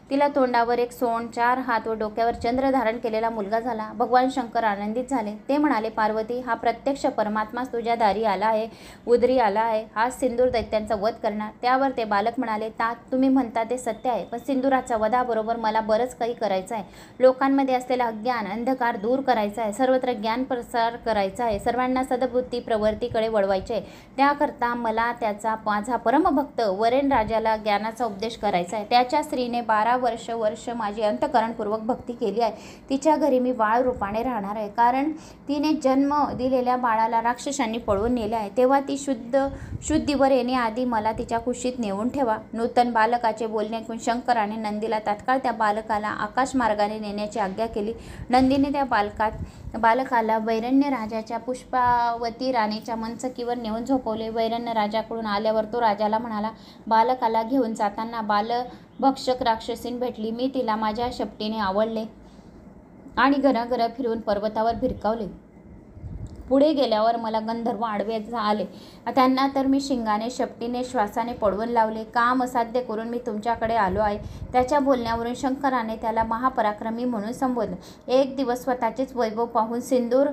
तिला तोंडावर एक सोंड, 4 हात व डोक्यावर चंद्र धारण केलेला मुलगा झाला. भगवान शंकर आनंदित झाले. ते म्हणाले, पार्वती, हा प्रत्यक्ष परमात्माच तुझ्या दारी आला आहे, उदरी आला आहे. हा सिंदूर दैत्यांचा वध करणार. त्यावर ते बालक म्हणाले, तात, तुम्ही म्हणता ते सत्य आहे, पण सिंदुराच्या वधाबरोबर मला बरंच काही करायचं आहे. लोकांमध्ये असलेला अज्ञान, अंधकार दूर करायचा आहे. सर्वत्र ज्ञान प्रसार करायचा आहे. सर्वांना सद्बुद्धी प्रवृत्तीकडे वळवायचे आहे. त्याकरता मला माझा परमभक्त वरेण राजाला ज्ञानाचा उपदेश करायचा आहे. त्याच्या स्त्रीने 12 वर्ष माझी अंतःकरणपूर्वक भक्ती केली आहे. तिच्या घरी मी बाळ रूपाने राहणार आहे, कारण तिने जन्म दिलेल्या बाळाला राक्षसांनी पळवून नेले आहे. तेव्हा ती शुद्धीवर येण्याआधी मला तिच्या कुशीत नेऊन ठेवा. नूतन बालकाचे बोलणे ऐकून शंकराने नंदीला तात्काळ त्या बालकाला आकाशमार्गाने नेण्याची आज्ञा केली. नंदीने त्या बालकाला वैरण्य राजाच्या पुष्पावती राणीच्या मंचकीवर नेऊन झोपवले. वैरण्य राजाकडून आल्यावर तो राजाला म्हणाला, बालकाला घेऊन जाताना बालभक्षक राक्षसीन भेटली. मी तिला माझ्या शेपटीने आवडले आणि घराघरा फिरून पर्वतावर भिरकावले. पुढे गेल्यावर मला गंधर्व आडवे आले. त्यांना तर मी शिंगाने, शेपटीने, श्वासाने पडवून लावले. काम असाध्य करून मी तुमच्याकडे आलो आहे. त्याच्या बोलण्यावरून शंकराने त्याला महापराक्रमी म्हणून संबोधले. एक दिवस स्वतःचेच वैभव पाहून सिंदूर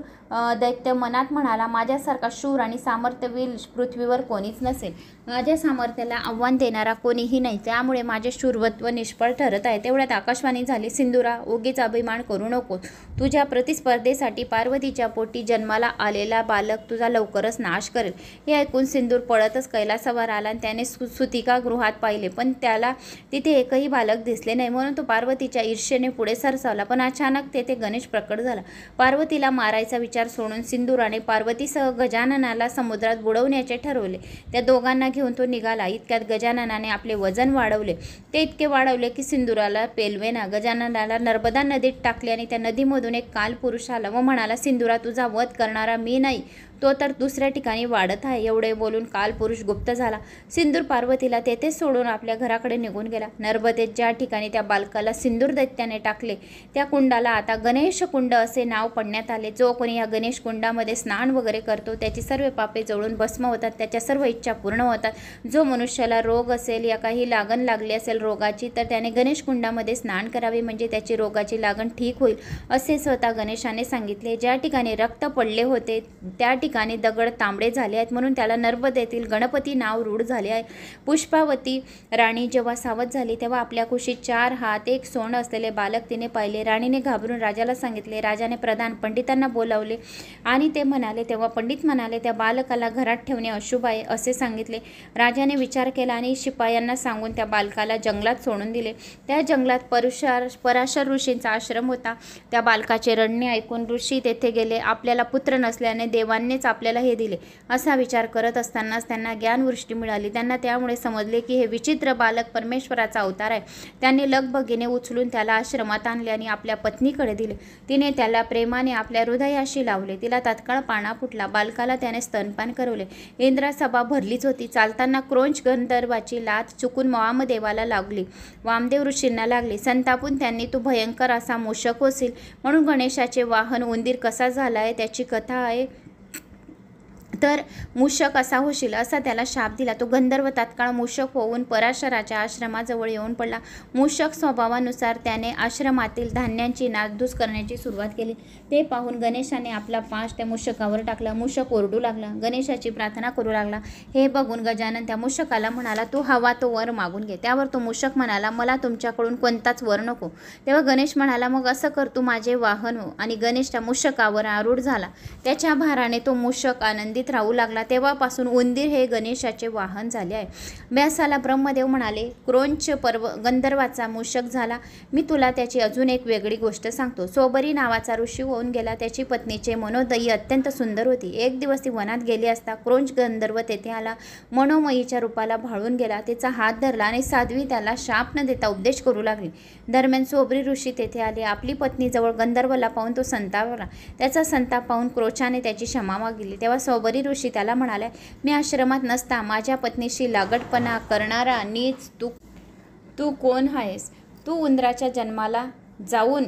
दैत्य मनात म्हणाला, माझ्यासारखा शूर आणि सामर्थ्यवीर पृथ्वीवर कोणीच नसेल. माझ्या सामर्थ्याला आव्हान देणारा कोणीही नाही. त्यामुळे माझे शूरत्व निष्फळ ठरत आहे. तेवढ्यात आकाशवाणी झाली, सिंदुरा, उगीच अभिमान करू नकोस. तुझ्या प्रतिस्पर्धेसाठी पार्वतीच्या पोटी जन्माला आलेला बालक तुझा लवकरच नाश करेल. हे ऐकून सिंदूर पळतच कैलासावर आला आणि त्याने सुतिका गृहात पाहिले, पण त्याला तिथे एकही बालक दिसले नाही. म्हणून तो पार्वतीच्या ईर्ष्येने पुढे सरसावला. पण अचानक तेथे गणेश प्रकट झाला. पार्वतीला मारायचा विचार सोडून सिंदुराने पार्वतीसह गजाननाला समुद्रात बुडवण्याचे ठरवले. त्या दोघांना घेऊन तो निघाला. इतक्यात गजाननाने आपले वजन वाढवले. ते इतके वाढवले की सिंदुराला पेलवेना. गजाननाला नर्मदा नदीत टाकले आणि त्या नदीमधून एक कालपुरुष आला व म्हणाला, सिंदुरा, तुझा वध करणारा मी नाही, तो तर दुसऱ्या ठिकाणी वाढत आहे. एवढे बोलून कालपुरुष गुप्त झाला. सिंदूर पार्वतीला तेथेच सोडून आपल्या घराकडे निघून गेला. नर्मदेत ज्या ठिकाणी त्या बालकाला सिंदूर दैत्याने टाकले त्या कुंडाला आता गणेश कुंड असे नाव पडण्यात आले. जो कोणी या गणेश कुंडामध्ये स्नान वगैरे करतो त्याची सर्व पापे जळून भस्म होतात, त्याच्या सर्व इच्छा पूर्ण होतात. जो मनुष्याला रोग असेल या काही लागण लागली असेल रोगाची, तर त्याने गणेश कुंडामध्ये स्नान करावे, म्हणजे त्याची रोगाची लागण ठीक होईल, असे स्वतः गणेशाने सांगितले. ज्या ठिकाणी रक्त पडले होते त्या ठिकाणी दगड तांबडे झाले आहेत, म्हणून त्याला नर्मदेतील गणपती नाव रूढ झाले आहे. पुष्पावती राणी जेव्हा सावध झाली तेव्हा आपल्या कुशीत 4 हात 1 सोंड असलेले बालक तिने पाहिले. राणीने घाबरून राजाला सांगितले. राजाने प्रधान पंडितांना बोलावले आणि ते म्हणाले, तेव्हा पंडित म्हणाले, त्या बालकाला घरात ठेवणे अशुभ आहे असे सांगितले. राजाने विचार केला आणि शिपायांना सांगून त्या बालकाला जंगलात सोडून दिले. त्या जंगलात पराशर ऋषींचा आश्रम होता. त्या बालकाचे रडणे ऐकून ऋषी तेथे गेले. आपल्याला पुत्र नसल्याने देवांनीच आपल्याला हे दिले असा विचार करत असतानाच त्यांना ज्ञानवृष्टी मिळाली. त्यांना त्यामुळे समजले की हे विचित्र बालक परमेश्वराचा अवतार आहे. त्यांनी लगबगीने उचलून त्याला आश्रमात आणले आणि आपल्या पत्नीकडे दिले. तिने त्याला प्रेमाने आपल्या हृदयाशी लावले. तिला तात्काळ पाणा फुटला. बालकाला त्याने स्तनपान करवले. इंद्रासभा भरलीच होती. चालताना क्रोंच गंधर्वाची लाथ चुकून वामदेवाला लागली. वामदेव ऋषींना लागली. संतापून त्यांनी तू भयंकर असा मूषक होशील म्हणून गणेशाचे वाहन उंदीर कसा झालाय त्याची कथा आहे तर मूषक असा होशील असा त्याला शाप दिला. तो गंधर्व तात्काळ मूषक होऊन पराशराच्या आश्रमाजवळ येऊन पडला. मूषक स्वभावानुसार त्याने आश्रमातील धान्यांची नासधूस करण्याची सुरुवात केली. ते पाहून गणेशाने आपला पाश त्या मूषकावर टाकला. मूषक ओरडू लागला, गणेशाची प्रार्थना करू लागला. हे बघून गजानन त्या मूषकाला म्हणाला, तू हवा तो वर मागून घे. त्यावर तो मूषक म्हणाला, मला तुमच्याकडून कोणताच वर नको. तेव्हा गणेश म्हणाला, मग असं कर, तू माझे वाहन हो. आणि गणेश त्या मूषकावर आरूढ झाला. त्याच्या भाराने तो मूषक आनंदित राहू लागला. तेव्हापासून उंदीर हे गणेशाचे वाहन झाले आहे. व्यासाला ब्रह्मदेव म्हणाले, क्रोंच गंधर्वाचा मूषक झाला. मी तुला त्याची अजून एक वेगळी गोष्ट सांगतो. सोबरी नावाचा ऋषी होऊन गेला. त्याची पत्नीचे मनोदयी अत्यंत सुंदर होती. एक दिवस ती वनात गेली असता क्रोंच गंधर्व तेथे आला. मनोमयीच्या रूपाला भाळून गेला. तिचा हात धरला आणि साध्वी त्याला शाप न देता उपदेश करू लागली. दरम्यान सोबरी ऋषी तेथे आले. आपली पत्नी जवळ गंधर्वला पाहून तो संतावला. त्याचा संताप पाहून क्रोचाने त्याची क्षमा मागितली. तेव्हा सोबरी ऋषी त्याला म्हणाले, मी आश्रमात नसता माझ्या पत्नीशी लागटपणा करणारा नीच तू कोण आहेस? तू उंदराच्या जन्माला जाऊन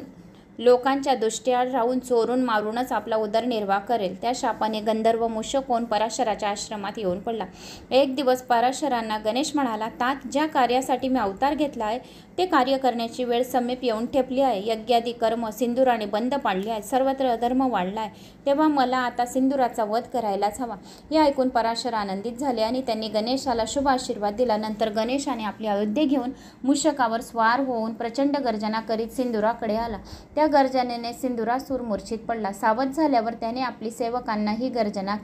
लोकांच्या दृष्टीआड राहून चोरून मारूनच आपला उदरनिर्वाह करेल. त्या शापाने गंधर्व मूषक होऊन पराशराच्या आश्रमात येऊन पडला. एक दिवस पराशरांना गणेश म्हणाला, तात, ज्या कार्यासाठी मी अवतार घेतला आहे ते कार्य करण्याची वेळ समीप येऊन ठेपली आहे. यज्ञादी कर्म सिंदुराने बंद पाडली आहेत. सर्वत्र अधर्म वाढला आहे. तेव्हा मला आता सिंदुराचा वध करायलाच हवा. हे ऐकून पराशर आनंदित झाले आणि त्यांनी गणेशाला शुभ आशीर्वाद दिला. नंतर गणेशाने आपली अयोध्ये घेऊन मूषकावर स्वार होऊन प्रचंड गर्जना करीत सिंदुराकडे आला. त्या गर्जनेने सिंदुरासूर मूर्छित पडला. सावध झाल्यावर त्याने आपली सेवकांना ही गर्जना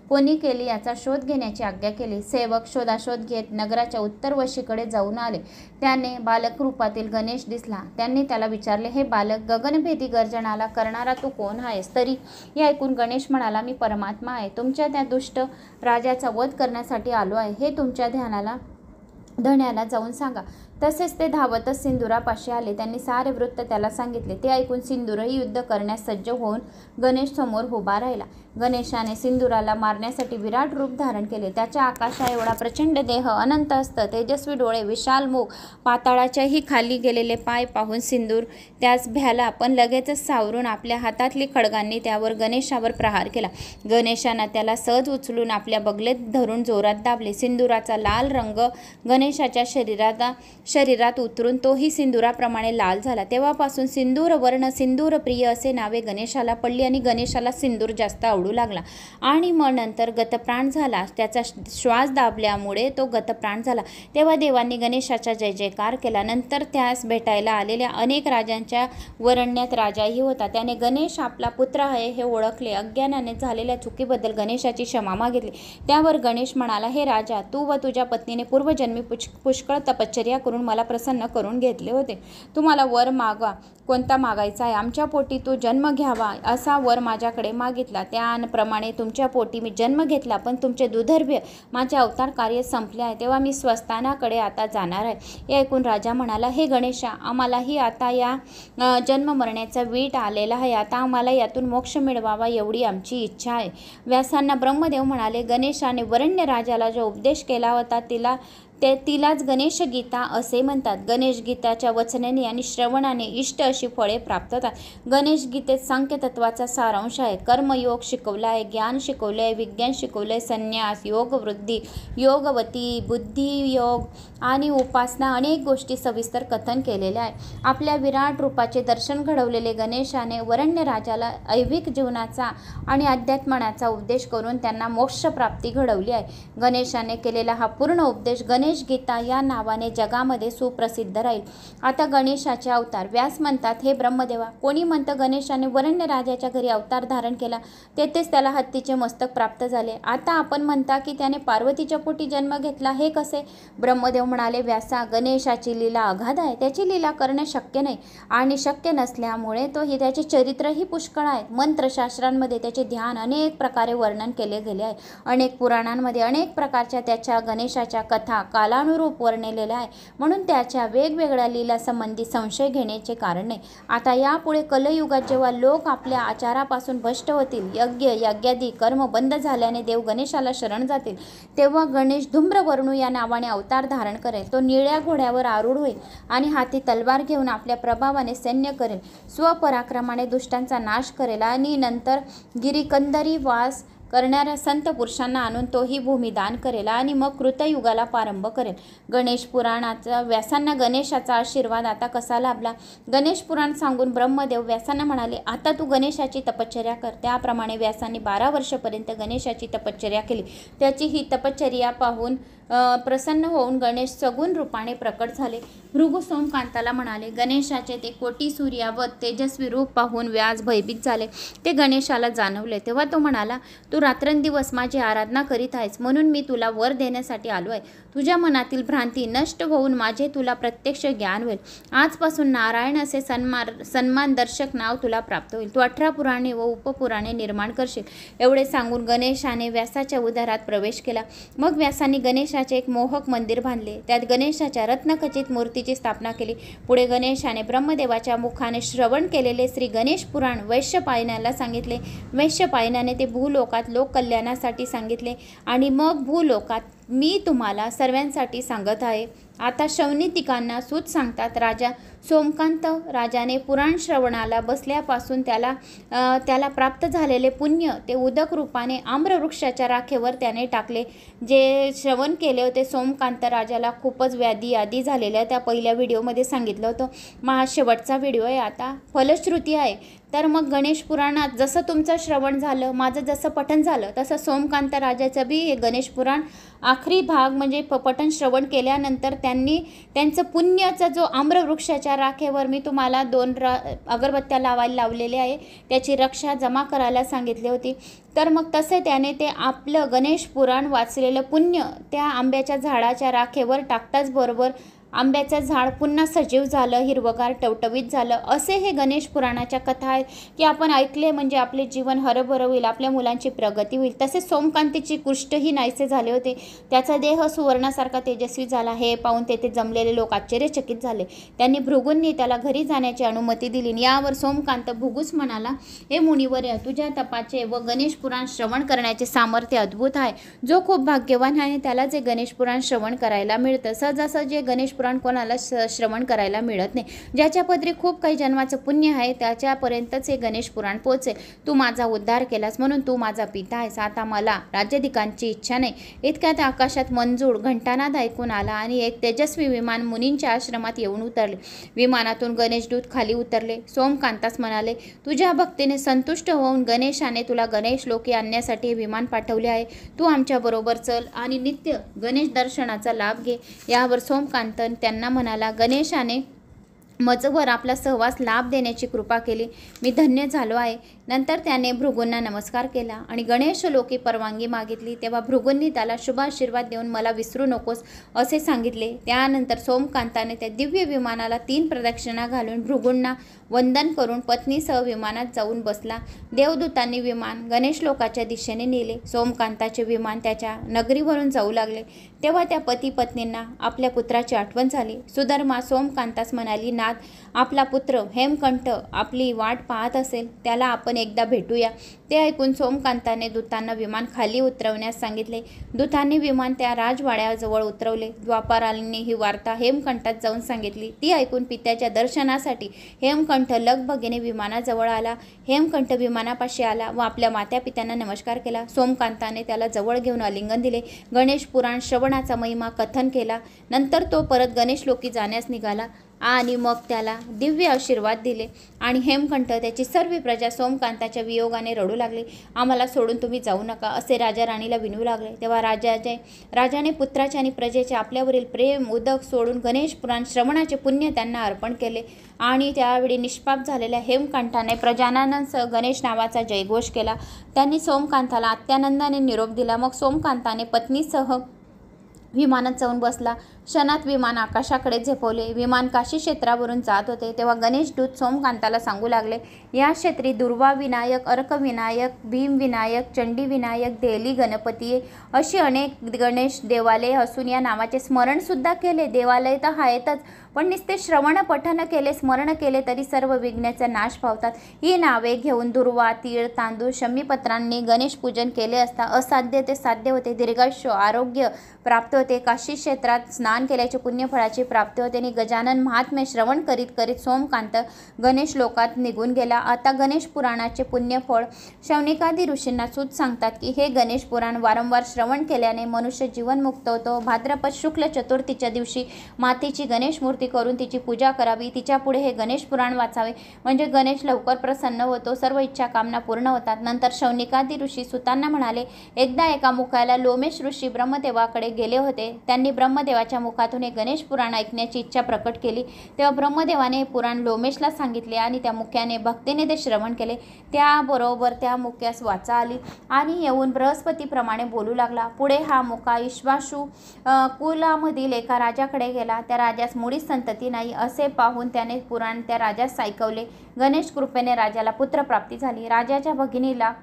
कोणी केली याचा शोध घेण्याची आज्ञा केली. सेवक शोधाशोध घेत नगराच्या उत्तर वशीकडे जाऊन आले. त्याने बालक रूपातील गणेश दिसला. त्यांनी त्याला विचारले, हे बालक, गगनभेदी गर्जनाला करणारा तू कोण आहेस? तरी हे ऐकून गणेश म्हणाला, मी परमात्मा आहे. तुमच्या त्या दुष्ट राजाचा वध करण्यासाठी आलो आहे. हे तुमच्या धण्याला जाऊन सांगा. तसेच ते धावतच सिंदुरापाशी आले. त्यांनी सारे वृत्त त्याला सांगितले. ते ऐकून सिंदूरही युद्ध करण्यास सज्ज होऊन गणेश समोर उभा राहिला. गणेशाने सिंदुराला मारण्यासाठी विराट रूप धारण केले. त्याच्या आकाशा एवढा प्रचंड देह, अनंत हस्त, तेजस्वी डोळे, विशाल मुख, पाताळाच्याही खाली गेलेले पाय पाहून सिंदूर त्यास भ्याला, पण लगेचच सावरून आपल्या हातातली खड्गांनी त्यावर गणेशावर प्रहार केला. गणेशाने त्याला सहज उचलून आपल्या बगलेत धरून जोरात दाबले. सिंदुराचा लाल रंग गणेशाच्या शरीरात उतरून तोही सिंदुराप्रमाणे लाल झाला. तेव्हापासून सिंदूर वर्ण, सिंदूर प्रिय असे नावे गणेशाला पडली आणि गणेशाला सिंदूर जास्त आवडू लागला. आणि मग नंतर गतप्राण झाला. त्याचा श्वास दाबल्यामुळे तो गतप्राण झाला. तेव्हा देवांनी गणेशाचा जय जयकार केला. नंतर त्यास भेटायला आलेल्या अनेक राजांच्या वरण्यात राजाही होता. त्याने गणेश आपला पुत्र आहे हे ओळखले. अज्ञानाने झालेल्या चुकीबद्दल गणेशाची क्षमा मागितली. त्यावर गणेश म्हणाला, हे राजा, तू व तुझ्या पत्नीने पूर्वजन्मी पुष्कळ तपश्चर्या करून मला प्रसन्न करून घेतले होते. तुम्हाला वर मागा, कोणता मागायचा आहे? आमच्या पोटी तू जन्म घ्यावा असा वर माझ्याकडे मागितला. त्याप्रमाणे तुमच्या पोटी मी जन्म घेतला, पण तुमचे दुर्दैव्य, माझे अवतार कार्य संपले आहे. तेव्हा मी स्वस्थानाकडे आता जाणार आहे. हे ऐकून राजा म्हणाला, हे गणेशा, आम्हालाही आता या जन्म मरण्याचा वीट आलेला आहे. आता आम्हाला यातून मोक्ष मिळवावा एवढी आमची इच्छा आहे. व्यासांना ब्रह्मदेव म्हणाले, गणेशाने वरण्य राजाला जो उपदेश केला होता तिलाच गणेश गीता असे म्हणतात. गणेश गीताच्या वचनाने आणि श्रवणाने इष्ट अशी फळे प्राप्त होतात. गणेश गीतेत सांख्यतत्वाचा सारांश आहे. कर्मयोग शिकवला आहे, ज्ञान शिकवले आहे, विज्ञान शिकवले आहे, संन्यास, योगवृद्धी, योगवती, बुद्धियोग आणि उपासना अनेक गोष्टी सविस्तर कथन केलेले आहे. आपल्या विराट रूपाचे दर्शन घडवलेले गणेशाने वरण्य राजाला ऐहिक जीवनाचा आणि अध्यात्मनाचा उपदेश करून त्यांना मोक्षप्राप्ती घडवली आहे. गणेशाने केलेला हा पूर्ण उपदेश गणेश गीता या नावाने जगामध्ये सुप्रसिद्ध राहील. आता गणेशाचे अवतार. व्यास म्हणतात, हे ब्रह्मदेवा, कोणी म्हणतं गणेशाने वरण्य राजाच्या घरी अवतार धारण केला, तेथेच त्याला हत्तीचे मस्तक प्राप्त झाले. आता आपण म्हणता की त्याने पार्वतीच्या पोटी जन्म घेतला, हे कसे? ब्रह्मदेव म्हणाले, व्यासा, गणेशाची लीला अगाध आहे. त्याची लीला करणे शक्य नाही आणि शक्य नसल्यामुळे त्याचे चरित्रही पुष्कळ आहेत. मंत्रशास्त्रांमध्ये त्याचे ध्यान अनेक प्रकारे वर्णन केले गेले आहे. अनेक पुराणांमध्ये अनेक प्रकारच्या त्याच्या गणेशाच्या कथा कालानुरूप वर्णिलेल्या आहे. म्हणून त्याच्या वेगवेगळ्या लीला संबंधी संशय घेण्याचे कारण नाही. आता यापुढे कलयुगात जेव्हा लोक आपल्या आचारापासून भ्रष्ट होतील, यज्ञादी कर्म बंद झाल्याने देव गणेशाला शरण जातील, तेव्हा गणेश धूम्रवर्णू या नावाने अवतार धारण करेल. तो निळ्या घोड्यावर आरूढ होईल आणि हाती तलवार घेऊन आपल्या प्रभावाने सैन्य करेल. स्वपराक्रमाने दुष्टांचा नाश करेल आणि नंतर गिरिकंदरी वास करणाऱ्या संत पुरुषांना आणून तो ही भूमी दान करेल आणि मग कृतयुगाला प्रारंभ करेल. गणेश पुराणाचा व्यासांना गणेशाचा आशीर्वाद आता कसा लाभला? गणेश पुराण सांगून ब्रह्मदेव व्यासांना म्हणाले, आता तू गणेशाची तपश्चर्या कर. त्याप्रमाणे व्यासांनी 12 वर्षापर्यंत गणेशाची तपश्चर्या केली. त्याची ही तपश्चर्या पाहून प्रसन्न होऊन गणेश सगुण रूपाने प्रकट झाले. भृगु सोमकांताला म्हणाले, गणेशाचे ते कोटी सूर्यावत तेजस्वी रूप पाहून व्यास भयभीत झाले. ते गणेशाला जाणवले. तेव्हा तो म्हणाला, तू रात्रंदिवस माझी आराधना करीत आहेस, म्हणून मी तुला वर देण्यासाठी आलो आहे. तुझ्या मनातील भ्रांती नष्ट होऊन माझे तुला प्रत्यक्ष ज्ञान होईल. आजपासून नारायण असे सन्मानदर्शक नाव तुला प्राप्त होईल. तू 18 पुराणे व उपपुराणे निर्माण करशील. एवढे सांगून गणेशाने व्यासाच्या उदरात प्रवेश केला. मग व्यासांनी गणेशाचे एक मोहक मंदिर बांधले. त्यात गणेशाच्या रत्नखचित मूर्तीची स्थापना केली. पुढे गणेशाने ब्रह्मदेवाच्या मुखाने श्रवण केलेले श्री गणेश पुराण वैश्यपायनाला सांगितले. वैश्यपायनाने ते भूलोकात लोककल्याणासाठी सांगितले आणि मग भूलोकात मी तुम्हाला सर्वांसाठी सांगत आहे. आता शौनतिकांना सूत सांगतात, राजा सोमकांत राजाने पुराण श्रवणाला बसल्यापासून त्याला प्राप्त झालेले पुण्य ते उदक रूपाने आम्रवृक्षाच्या राखेवर त्याने टाकले. जे श्रवण केले होते सोमकांत राजाला खूपच व्याधी आदी झालेल्या त्या पहिल्या व्हिडिओमध्ये सांगितलं होतं. हा शेवटचा व्हिडिओ आहे. आता फलश्रुती आहे. तर मग गणेश पुराणात जसं तुमचं श्रवण झालं, माझं जसं पठण झालं, तसं सोमकांत राजाचं बी हे गणेश पुराण आखरी भाग म्हणजे पठण श्रवण केल्यानंतर त्यांनी त्यांचं पुण्याचा जो आम्रवृक्षाच्या राखेवर मी तुम्हाला 2 अगरबत्त्या लावलेल्या आहे, त्याची रक्षा जमा करायला सांगितली होती. तर मग तसे त्याने ते आपलं गणेश पुराण वाचलेलं पुण्य त्या आंब्याच्या झाडाच्या राखेवर टाकताच बरोबर आंब्याचं झाड पुन्हा सजीव झालं, हिरवगार टवटवीत झालं. असे हे गणेश पुराणाच्या कथा आहेत की आपण ऐकले म्हणजे आपले जीवन हरभर होईल, आपल्या मुलांची प्रगती होईल. तसेच सोमकांतीची कुष्ठही नाहीसे झाले होते. त्याचा देह सुवर्णासारखा तेजस्वी झाला. हे पाहून तेथे जमलेले लोक आश्चर्यचकित झाले. त्यांनी भृगूंनी त्याला घरी जाण्याची अनुमती दिली. यावर सोमकांत भृगूस म्हणाला, हे मुनिवर्य, तुझ्या तपाचे व गणेश पुराण श्रवण करण्याचे सामर्थ्य अद्भुत आहे. जो खूप भाग्यवान आहे त्याला जे गणेश पुराण श्रवण करायला मिळतं. सहजासहजी गणेश पुराण कोणाला श्रवण करायला मिळत नाही. ज्याच्या पदरी खूप काही जन्माचं पुण्य आहे त्याच्यापर्यंतच हे गणेश पुराण पोहोचेल. तू माझा उद्धार केलास म्हणून तू माझा पिता आहेस. आता मला राज्याधिकांची इच्छा नाही. इतक्यात आकाशात मंजूळ घंटानाद ऐकून आला आणि एक तेजस्वी विमान मुनींच्या आश्रमात येऊन उतरले. विमानातून गणेशदूत खाली उतरले. सोमकांतास म्हणाले, तुझ्या भक्तीने संतुष्ट होऊन गणेशाने तुला गणेश लोकी आणण्यासाठी हे विमान पाठवले आहे. तू आमच्याबरोबर चल आणि नित्य गणेश दर्शनाचा लाभ घे. यावर सोमकांत त्यांना म्हणाला, गणेशाने मजवर आपला सहवास लाभ देण्याची कृपा केली. मी धन्य झालो आहे. नंतर त्याने भृगूंना नमस्कार केला आणि गणेश लोकी परवानगी मागितली. तेव्हा भृगूंनी त्याला शुभ आशीर्वाद देऊन मला विसरू नकोस असे सांगितले. त्यानंतर सोमकांताने त्या दिव्य विमानाला 3 प्रदक्षिणा घालून भृगूंना वंदन करून पत्नीसह विमानात जाऊन बसला. देवदूतांनी विमान गणेश लोकाच्या दिशेने नेले. सोमकांताचे विमान त्याच्या नगरीवरून जाऊ लागले. तेव्हा त्या पती पत्नींना आपल्या पुत्राची आठवण झाली. सुधर्मा सोमकांतास म्हणाली, नाथ, आपला पुत्र हेमकंठ आपली वाट पाहत असेल, त्याला आपण एकदा भेटूया. ते ऐकून सोमकांताने दूतांना विमान खाली उतरवण्यास सांगितले. दूतांनी विमान त्या राजवाड्याजवळ उतरवले. द्वापारांनी ही वार्ता हेमकंठात जाऊन सांगितली. ती ऐकून पित्याच्या दर्शनासाठी हेमकंठ लगबगीने विमानाजवळ आला. हेमकंठ विमानापाशी आला व आपल्या मात्या पित्यांना नमस्कार केला. सोमकांताने त्याला जवळ घेऊन आलिंगन दिले. गणेश पुराण श्रवणाचा महिमा कथन केला. नंतर तो परत गणेश लोकी जाण्यास निघाला आणि मग त्याला दिव्य आशीर्वाद दिले आणि हेमकंठ त्याची सर्व प्रजा सोमकांताच्या वियोगाने रडू लागली. आम्हाला सोडून तुम्ही जाऊ नका असे राजा राणीला विनवू लागले. तेव्हा राजाने पुत्राचे आणि प्रजेचे आपल्यावरील प्रेम उदक सोडून गणेश पुराण श्रवणाचे पुण्य त्यांना अर्पण केले आणि त्यावेळी निष्पाप झालेल्या हेमकंठाने प्रजाननांसह गणेश नावाचा जयघोष केला. त्यांनी सोमकांताला अत्यानंदाने निरोप दिला. मग सोमकांताने पत्नीसह विमानात जाऊन बसला. क्षणात विमान आकाशाकडे झेपवले. विमान काशी क्षेत्रावरून जात होते. तेव्हा गणेशदूत सोमकांताला सांगू लागले, या क्षेत्री दुर्वा विनायक, अर्क विनायक, भीम विनायक, चंडी विनायक, देली गणपती अशी अनेक गणेश देवालय असून या नावाचे स्मरणसुद्धा केले. देवालय तर आहेतच, पण नुसते श्रवण पठन केले, स्मरण केले तरी सर्व विघ्नाचा नाश पावतात. ही नावे घेऊन दुर्वा, तीळ, तांदूळ, शमीपत्रांनी गणेश पूजन केले असता असाध्य ते साध्य होते. दीर्घायुष्य, आरोग्य प्राप्त होते. होते. काशी क्षेत्रात स्नान केल्याचे पुण्यफळाची प्राप्ती होते आणि गजानन महात्म्य श्रवण करीत करीत सोमकांत गणेश लोकात निघून गेला. आता गणेश पुराणाचे पुण्यफळ शौनिकादी ऋषींना सूत सांगतात की हे गणेश पुराण वारंवार श्रवण केल्याने मनुष्य जीवनमुक्त होतो. भाद्रपद शुक्ल चतुर्थीच्या दिवशी मातीची गणेश मूर्ती करून तिची पूजा करावी. तिच्या पुढे हे गणेश पुराण वाचावे म्हणजे गणेश लवकर प्रसन्न होतो, सर्व इच्छा कामना पूर्ण होतात. नंतर शौनिकादी ऋषी सुतांना म्हणाले, एकदा एका मुखाला लोमेश ऋषी ब्रह्मदेवाकडे गेले होते. त्यांनी ब्रह्मदेवाच्या मुखातून हे गणेश पुराण ऐकण्याची इच्छा प्रकट केली. तेव्हा ब्रह्मदेवाने हे पुराण लोमेशला सांगितले आणि त्या मुख्याने भक्तीने ते श्रवण केले. त्याबरोबर त्या मुख्यास वाचा आली आणि येऊन बृहस्पतीप्रमाणे बोलू लागला. पुढे हा मुका इश्वाशू कुलामधील एका राजाकडे गेला. त्या राजास मुळीच संतती नाही असे पाहून त्याने पुराण त्या राजास ऐकवले. गणेश कृपेने राजाला पुत्रप्राप्ती झाली. राजाच्या भगिनीला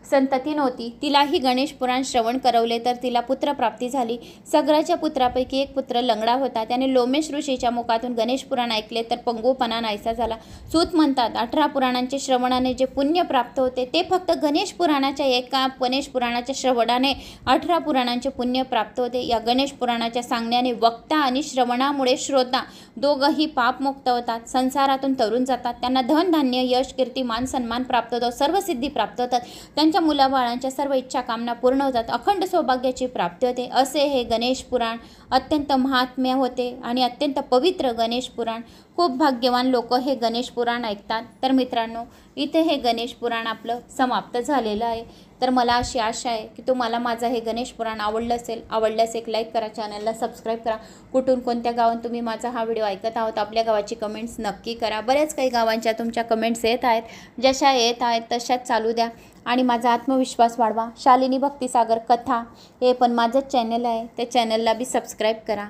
संतती नव्हती, तिलाही गणेश पुराण श्रवण करवले तर तिला पुत्रप्राप्ती झाली. सगळ्याच्या पुत्रापैकी एक पुत्र लंगडा होता. त्याने लोमेश ऋषीच्या मुखातून गणेश पुराण ऐकले तर पंगुपणा नाहीसा झाला. सूत म्हणतात 18 पुराणांचे श्रवणाने जे पुण्य प्राप्त होते ते फक्त गणेश पुराणाच्या गणेश पुराणाच्या श्रवणाने 18 पुराणांचे पुण्य प्राप्त होते. या गणेश पुराणाच्या सांगण्याने वक्ता आणि श्रवणामुळे श्रोता दोघंही पापमुक्त होतात, संसारातून तरून जातात. त्यांना धन धान्य यश कीर्ती मान सन्मान प्राप्त होतो, सर्व सिद्धी प्राप्त होतात. त्यांच्या मुलाबाळांच्या सर्व इच्छा कामना पूर्ण होतात, अखंड सौभाग्याची प्राप्ती होते. असे हे गणेश पुराण अत्यंत महात्म्य होते आणि अत्यंत पवित्र गणेश पुराण. खूप भाग्यवान लोक हे गणेश पुराण ऐकतात. तर मित्रांनो, इथे हे गणेश पुराण आपलं समाप्त झालेलं आहे. तर मला अशी आशा आहे की तुम्हाला माझं हे गणेश पुराण आवडलं असेल. आवडल्यास एक लाईक करा, चॅनलला सबस्क्राईब करा. कुठून कोणत्या गावात तुम्ही माझा हा व्हिडिओ ऐकत आहोत आपल्या गावाची कमेंट्स नक्की करा. बऱ्याच काही गावांच्या तुमच्या कमेंट्स येत आहेत, जशा येत आहेत तशाच चालू द्या आणि माझा आत्मविश्वास वाढवा. शालिनी भक्तिसागर कथा हे पण माझंच चॅनल आहे, त्या चॅनलला बी सबस्क्राईब करा.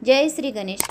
जय श्री गणेश.